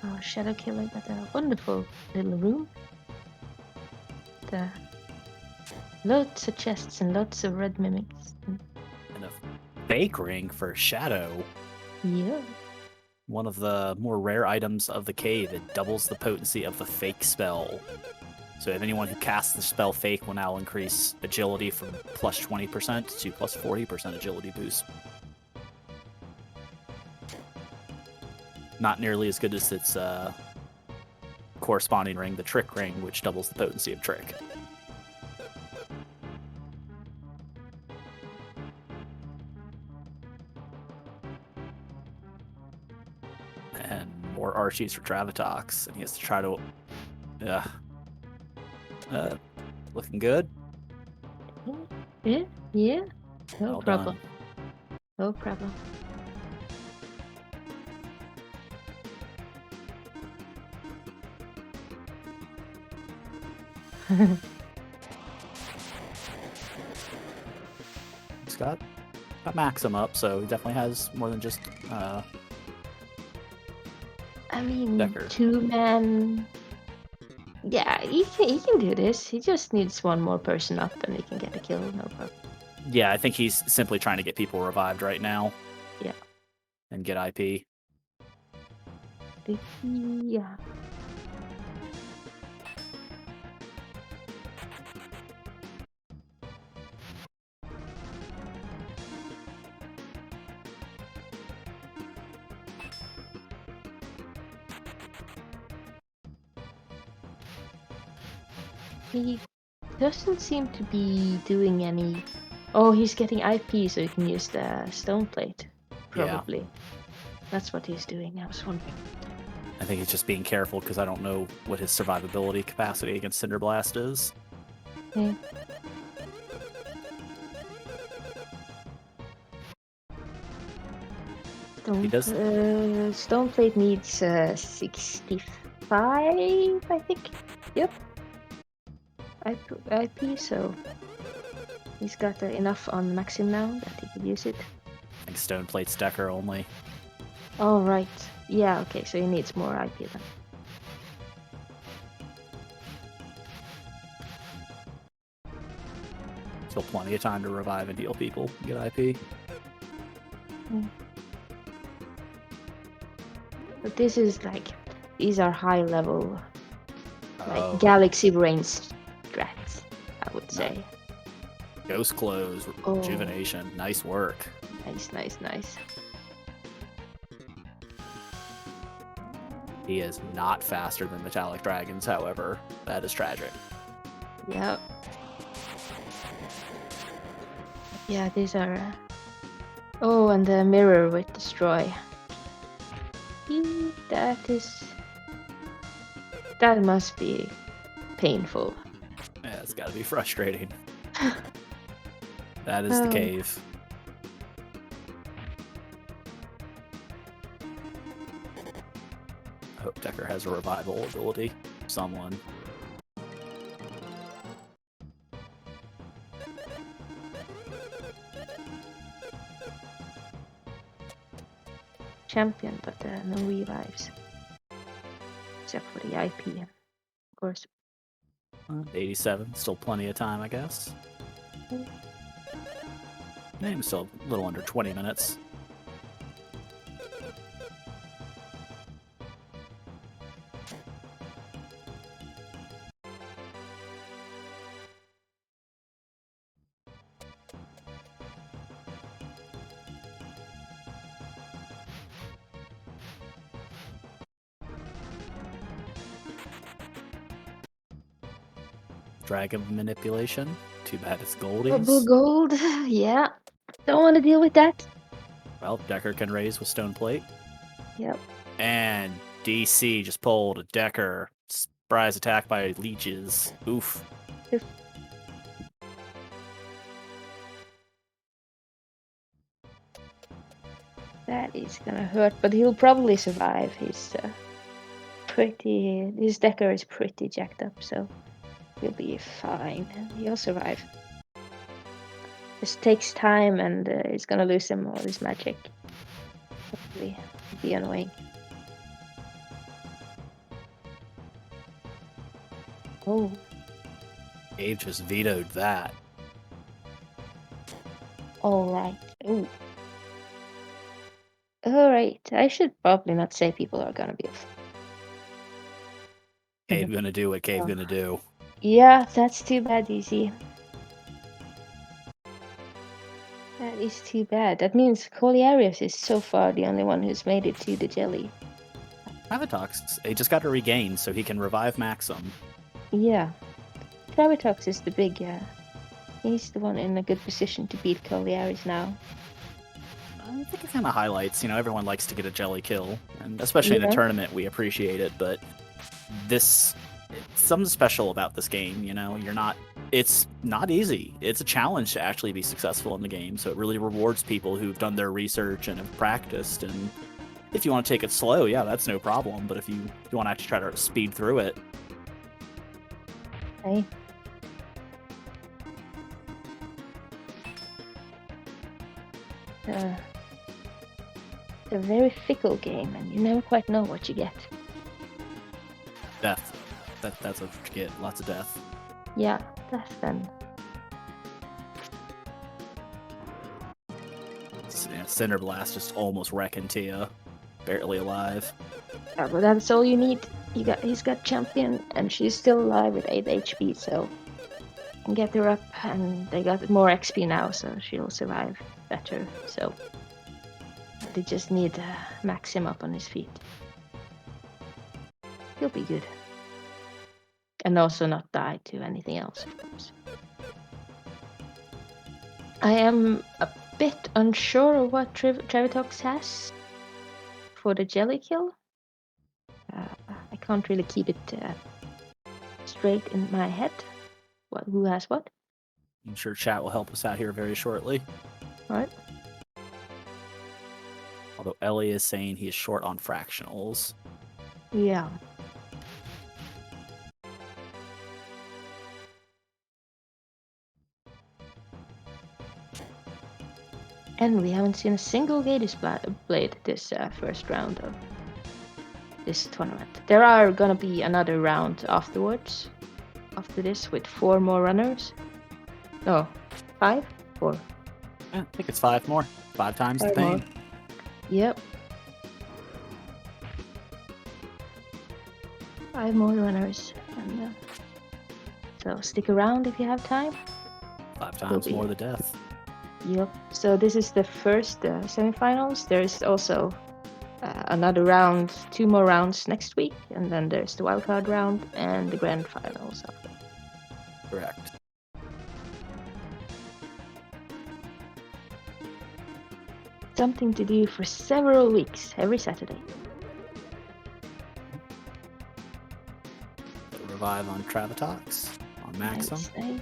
Oh, Shadow Killer got a wonderful little room. Lots of chests and lots of red mimics. And a fake ring for Shadow. Yeah. One of the more rare items of the cave. It doubles the potency of the fake spell. So if anyone who casts the spell fake will now increase agility from plus 20% to plus 40% agility boost. Not nearly as good as its corresponding ring, the Trick Ring, which doubles the potency of Trick. And more Archies for Travatox, and he has to try to... looking good. Yeah. No problem. Done. No problem. He's got Maxim up, so he definitely has more than just I mean, Decker. 2-man. Yeah, he can do this. He just needs one more person up and he can get a kill, no problem. Yeah, I think he's simply trying to get people revived right now. Yeah. And get IP. Yeah. He doesn't seem to be doing any... Oh, he's getting IP so he can use the stone plate. Probably. Yeah. That's what he's doing, I was wondering. I think he's just being careful because I don't know what his survivability capacity against Cinder Blast is. Yeah. Stone plate needs 65, I think. Yep. IP, so he's got enough on Maxim now that he could use it. I think stone plate's Decker only. Oh, right. Yeah, okay, so he needs more IP then. Still plenty of time to revive and heal people and get IP. But this is like, these are high level, like galaxy range strats, I would say. Ghost Clothes, Rejuvenation, nice work. Nice. He is not faster than Metallic Dragons, however. That is tragic. Yep. Yeah, these are... Oh, and the mirror with Destroy. That must be painful. Yeah, it's gotta be frustrating. That is the cave. I hope Decker has a revival ability. Someone. Champion, but no revives. Except for the IP, of course. 87, still plenty of time, I guess. Maybe still a little under 20 minutes. Dragon manipulation. Too bad it's goldies. Double gold, yeah. Don't want to deal with that. Well, Decker can raise with stone plate. Yep. And DC just pulled a Decker. Surprise attack by leeches. Oof. That is gonna hurt, but he'll probably survive. His Decker is pretty jacked up, so he'll be fine. He'll survive. This takes time, and he's gonna lose some of his magic. Hopefully, be annoying. Oh. Abe just vetoed that. Alright. Ooh. Alright. I should probably not say people are gonna be off. Abe gonna do what Cave gonna do. Yeah, that's too bad, DC. That is too bad. That means Coliarius is so far the only one who's made it to the jelly. Gravitox, he just got to regain so he can revive Maxim. Yeah. Gravitox is the big, he's the one in a good position to beat Coliarius now. I think it kind of highlights, everyone likes to get a jelly kill, and especially in a tournament, we appreciate it, but it's something special about this game, it's not easy. It's a challenge to actually be successful in the game, so it really rewards people who've done their research and have practiced, and if you want to take it slow, yeah, that's no problem, but if you want to actually try to speed through it. Hey. It's a very fickle game, and you never quite know what you get. Death. That's what you get. Lots of death. Yeah, death then. Cinder Blast just almost wrecking Tia. Barely alive. Yeah, but that's all you need. He's got champion, and she's still alive with 8 HP, so you can get her up, and they got more XP now, so she'll survive better. So they just need to max him up on his feet. He'll be good. And also not die to anything else, of course. I am a bit unsure of what Gravitox has for the jelly kill. I can't really keep it straight in my head. Who has what? I'm sure chat will help us out here very shortly. Alright. Although Ellie is saying he is short on fractionals. Yeah. And we haven't seen a single Gators blade this first round of this tournament. There are gonna be another round afterwards, after this, with 4 more runners. No, 5? 4. Yeah, I think it's 5 more. 5 times the pain. More. Yep. 5 more runners. And so stick around if you have time. 5 times more the death. Yep. So this is the first semifinals. There's also another round, 2 more rounds next week, and then there's the wildcard round and the grand finals after. Correct. Something to do for several weeks, every Saturday. Revive on Travatox, on Maxim. Nice.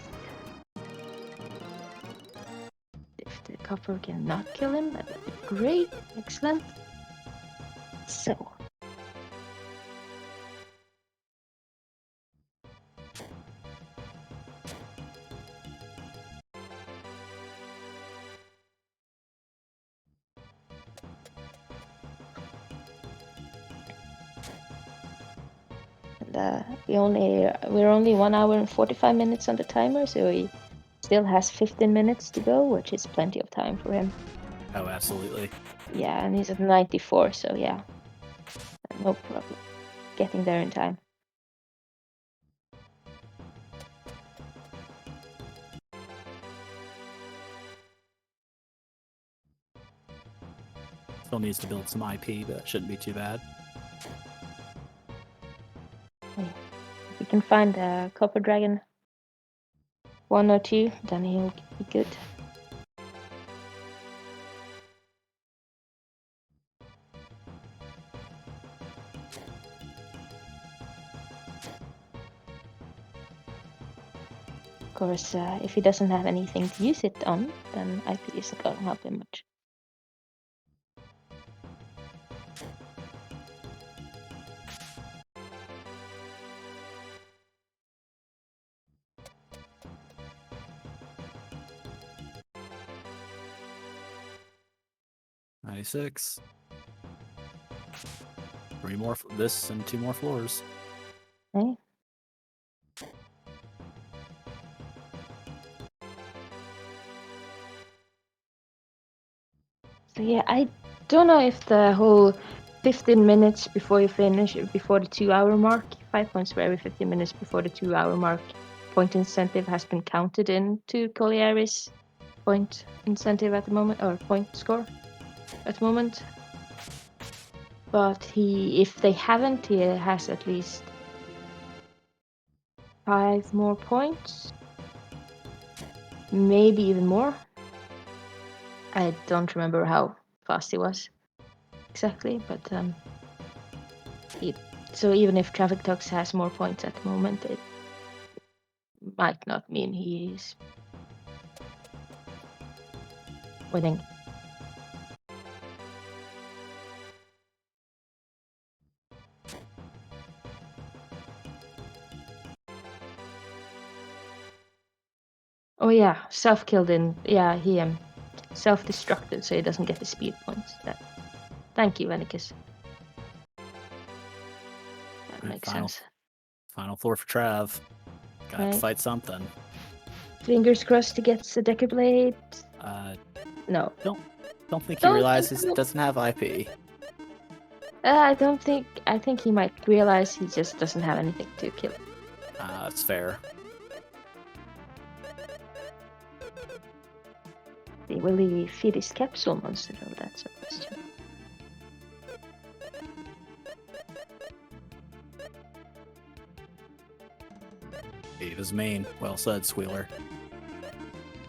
If the copper cannot kill him, that would be great. Excellent. So. And we're only 1 hour and 45 minutes on the timer, so he still has 15 minutes to go, which is plenty of time for him. Oh, absolutely. Yeah, and he's at 94, so yeah, no problem getting there in time. Still needs to build some IP, but shouldn't be too bad. If we can find a copper dragon 1 or 2, then he'll be good. Of course, if he doesn't have anything to use it on, then IP isn't going to help him much. '96. 3 more, this and 2 more floors. Okay. So yeah, I don't know if the whole 15 minutes before you finish, before the 2-hour mark, 5 points for every 15 minutes before the 2-hour mark, point incentive has been counted into Colliery's point incentive at the moment, or point score at the moment. But if they haven't, he has at least 5 more points, maybe even more. I don't remember how fast he was exactly, but so even if Traffic Tux has more points at the moment, it might not mean he's winning. Oh yeah, self-killed he self-destructed, so he doesn't get the speed points. Thank you, Venicus. That makes sense. Final floor for Trav. Gotta fight something. Fingers crossed he gets a Decker Blade. No. Don't think he realizes he doesn't have IP. I think he might realize he just doesn't have anything to kill. That's fair. Will he feed his capsule monster though? That's a question. He was mean. Well said, Squealer.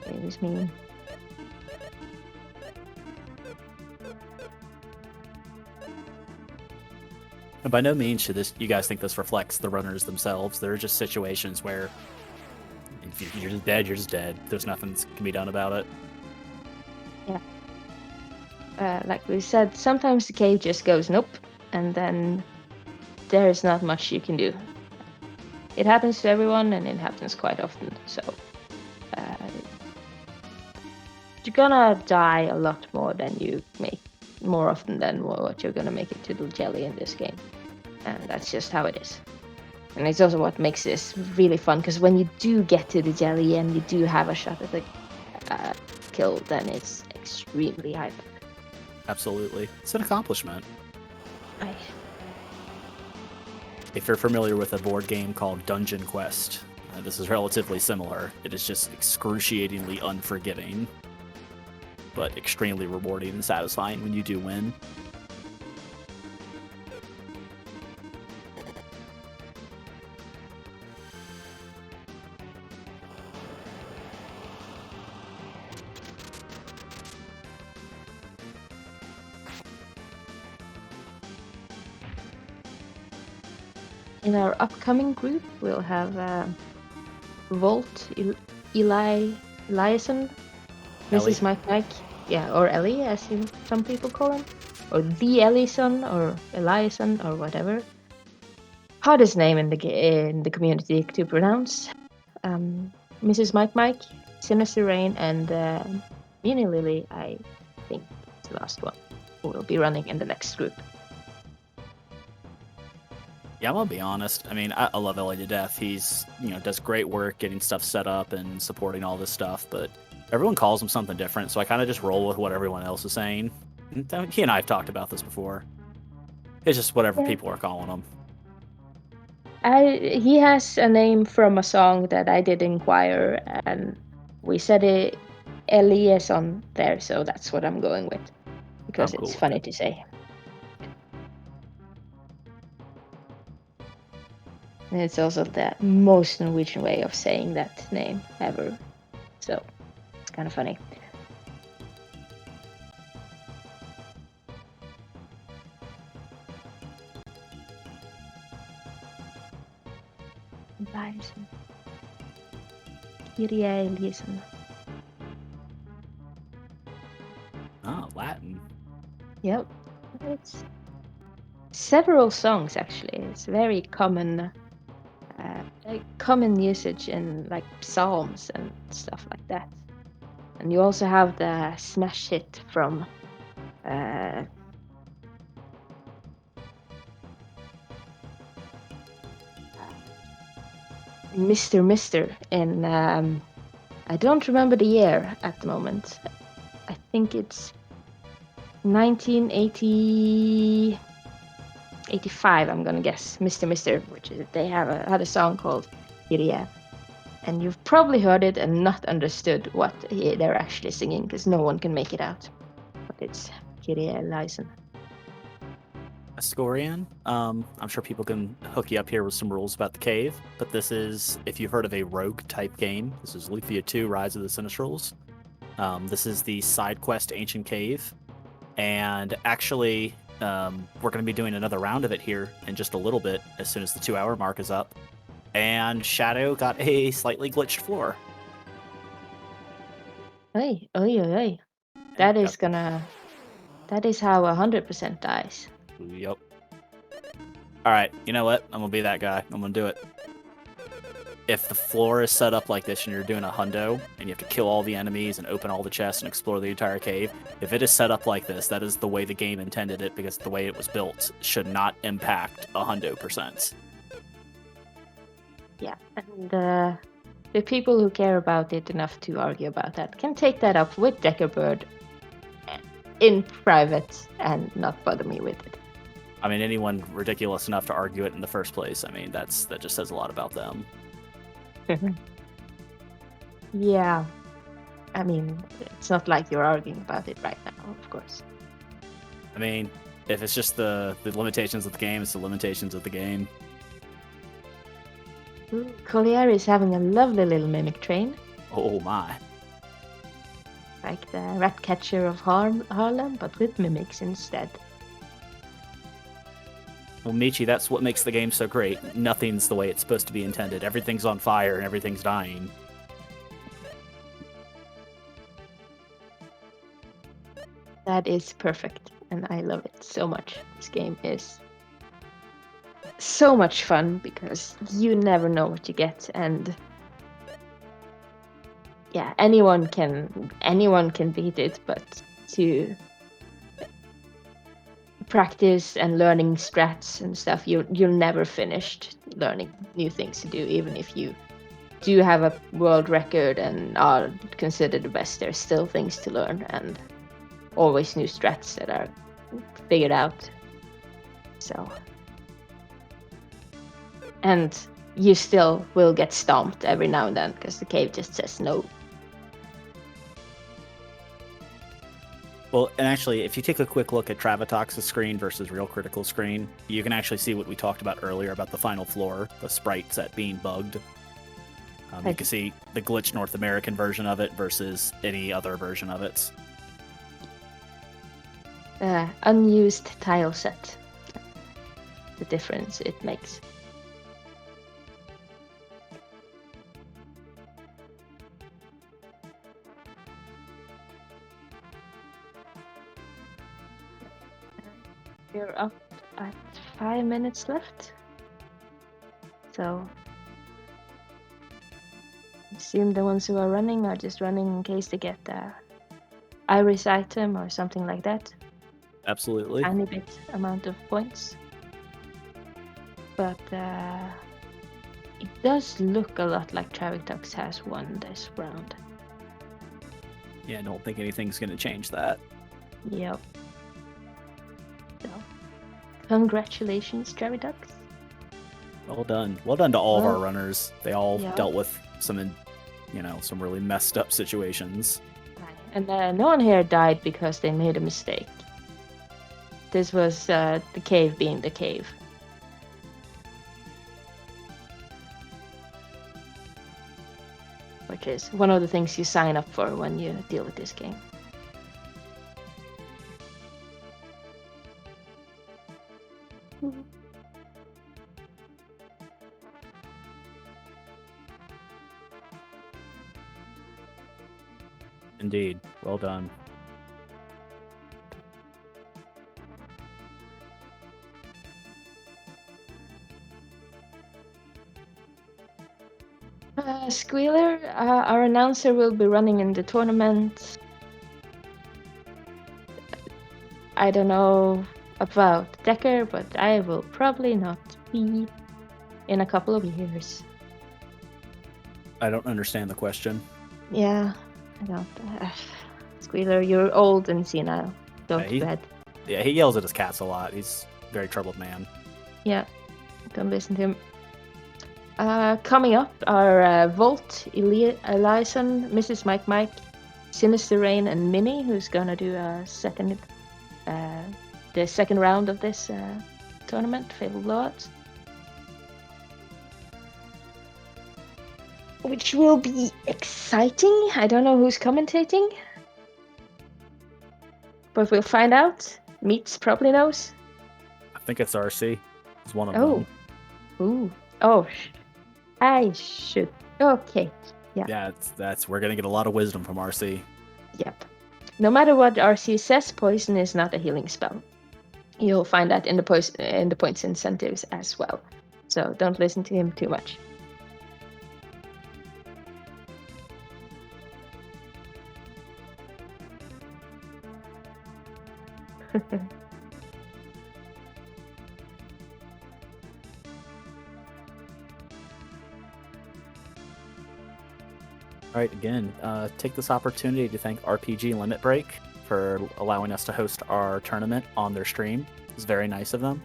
He was mean. And by no means should you guys think this reflects the runners themselves. There are just situations where if you're just dead, you're just dead. There's nothing that can be done about it. Yeah. Like we said, sometimes the cave just goes nope, and then there's not much you can do. It happens to everyone, and it happens quite often. So you're gonna die a lot more than you make, more often than what you're gonna make it to the jelly in this game, and that's just how it is. And it's also what makes this really fun, because when you do get to the jelly and you do have a shot at the kill, then it's extremely hype. Absolutely. It's an accomplishment. Right. If you're familiar with a board game called Dungeon Quest, this is relatively similar. It is just excruciatingly unforgiving. but extremely rewarding and satisfying when you do win. In our upcoming group, we'll have Volt, Eliason, Mrs. Mike, yeah, or Ellie, as some people call him, or the Ellison, or Eliason, or whatever. Hardest name in the community to pronounce. Mrs. Mike, Sinister Rain, and Mini Lily, I think, is the last one who will be running in the next group. Yeah, I'm gonna be honest. I mean, I love Ellie to death. He's, does great work getting stuff set up and supporting all this stuff, but everyone calls him something different, so I kind of just roll with what everyone else is saying. He and I have talked about this before. It's just whatever people are calling him. He has a name from a song that I did inquire, and we said it Eliason there, so that's what I'm going with, because it's funny to say. And it's also the most Norwegian way of saying that name ever, so it's kind of funny. Eliason. Kyrie Eliason. Oh, Latin. Yep. It's several songs, actually. It's very common usage in like psalms and stuff like that. And you also have the smash hit from Mr. in I don't remember the year at the moment. I think it's 1985, I'm gonna guess. Mr. Which is they had a song called Kyrie, and you've probably heard it and not understood what they're actually singing, because no one can make it out. But it's Kyrie Eliason. Ascorian. I'm sure people can hook you up here with some rules about the cave, but this is, if you've heard of a rogue type game, this is Lufia 2 Rise of the Sinistrals. This is the side quest Ancient Cave, and actually we're going to be doing another round of it here in just a little bit as soon as the 2-hour mark is up, and Shadow got a slightly glitched floor. Hey. That is how 100% dies. Yep. Alright, you know what? I'm gonna be that guy. I'm gonna do it. If the floor is set up like this and you're doing a hundo, and you have to kill all the enemies and open all the chests and explore the entire cave, if it is set up like this, that is the way the game intended it, because the way it was built should not impact a hundo %. Yeah, and the people who care about it enough to argue about that can take that up with Deckerbird in private and not bother me with it. I mean, anyone ridiculous enough to argue it in the first place, I mean, that just says a lot about them. Yeah. I mean, it's not like you're arguing about it right now, of course. I mean, if it's just the limitations of the game, it's the limitations of the game. Collier is having a lovely little mimic train. Oh my. Like the rat catcher of Harlem, but with mimics instead. Well, Michi, that's what makes the game so great. Nothing's the way it's supposed to be intended. Everything's on fire and everything's dying. That is perfect, and I love it so much. This game is so much fun because you never know what you get, and yeah, anyone can beat it, but to practice and learning strats and stuff, you're never finished learning new things to do. Even if you do have a world record and are considered the best, there's still things to learn and always new strats that are figured out. So, and you still will get stomped every now and then because the cave just says no. Well, and actually, if you take a quick look at Travatox's screen versus Real Critical screen, you can actually see what we talked about earlier about the final floor, the sprite set being bugged. You can see the glitched North American version of it versus any other version of it. Unused tile set. The difference it makes. We're up at 5 minutes left. So I assume the ones who are running are just running in case they get the iris item or something like that. Absolutely. Tiny bit amount of points. But it does look a lot like Travatox has won this round. Yeah, I don't think anything's going to change that. Yep. So, congratulations, Travatox. Well done. Well done to all of our runners. They all Yeah. dealt with some really messed up situations. And no one here died because they made a mistake. This was the cave being the cave. Which is one of the things you sign up for when you deal with this game. Indeed. Well done. Squealer, our announcer, will be running in the tournament. I don't know about Decker, but I will probably not be in a couple of years. I don't understand the question. Yeah, I don't. Squealer, you're old and senile. Go to bed. Yeah, he yells at his cats a lot. He's a very troubled man. Yeah, don't listen to him. Coming up are Volt, Elison, Mrs. Mike, Sinister Rain, and Minnie, who's gonna do the second round of this tournament, Fatal Blowout, which will be exciting. I don't know who's commentating, but we'll find out. Meats probably knows. I think it's RC. It's one of them. Ooh. Oh. I should. Okay. Yeah. Yeah, we're gonna get a lot of wisdom from RC. Yep. No matter what RC says, poison is not a healing spell. You'll find that in the points incentives as well. So don't listen to him too much. All right, again, take this opportunity to thank RPG Limit Break for allowing us to host our tournament on their stream. It's very nice of them.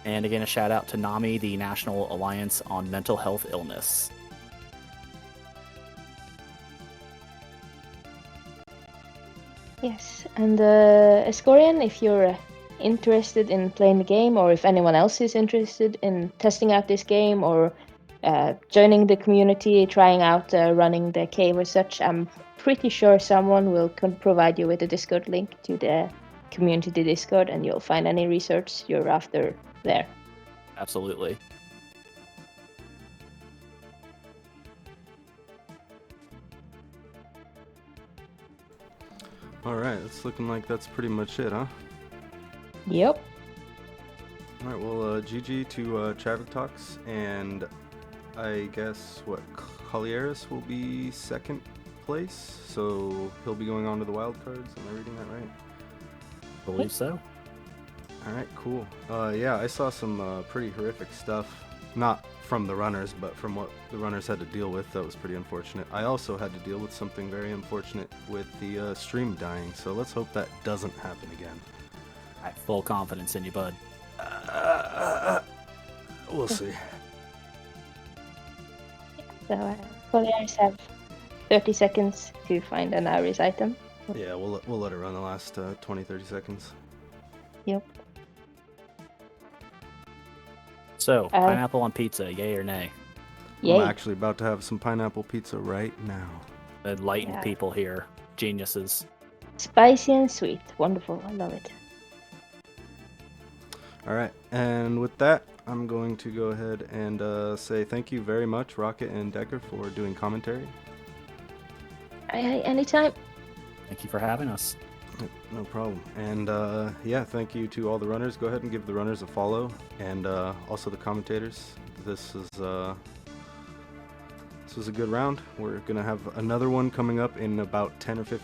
And again, a shout out to NAMI, the National Alliance on Mental Health Illness. Yes, and Escorian, if you're interested in playing the game, or if anyone else is interested in testing out this game, or joining the community, trying out running the cave or such, I'm pretty sure someone will provide you with a Discord link to the community Discord, and you'll find any research you're after there. Absolutely. Alright, it's looking like that's pretty much it, huh? Yep. Alright, well, GG to Travatox, and I guess, Colliaris will be second place, so he'll be going on to the wild cards. Am I reading that right? I believe so. Alright, cool. Yeah, I saw some pretty horrific stuff. Not from the runners, but from what the runners had to deal with. That was pretty unfortunate. I also had to deal with something very unfortunate with the stream dying, so let's hope that doesn't happen again. I have full confidence in you, bud. We'll see. So, Colliers have 30 seconds to find an Iris item. Yeah, we'll let it run the last 20-30 seconds. Yep. So, pineapple on pizza, yay or nay? Yay. I'm actually about to have some pineapple pizza right now. Enlightened people here. Geniuses. Spicy and sweet. Wonderful. I love it. All right, and with that, I'm going to go ahead and say thank you very much, Rocket and Decker, for doing commentary. Anytime. Thank you for having us. No problem. And yeah, thank you to all the runners. Go ahead and give the runners a follow, and also the commentators. This was a good round. We're gonna have another one coming up in about 10 or 15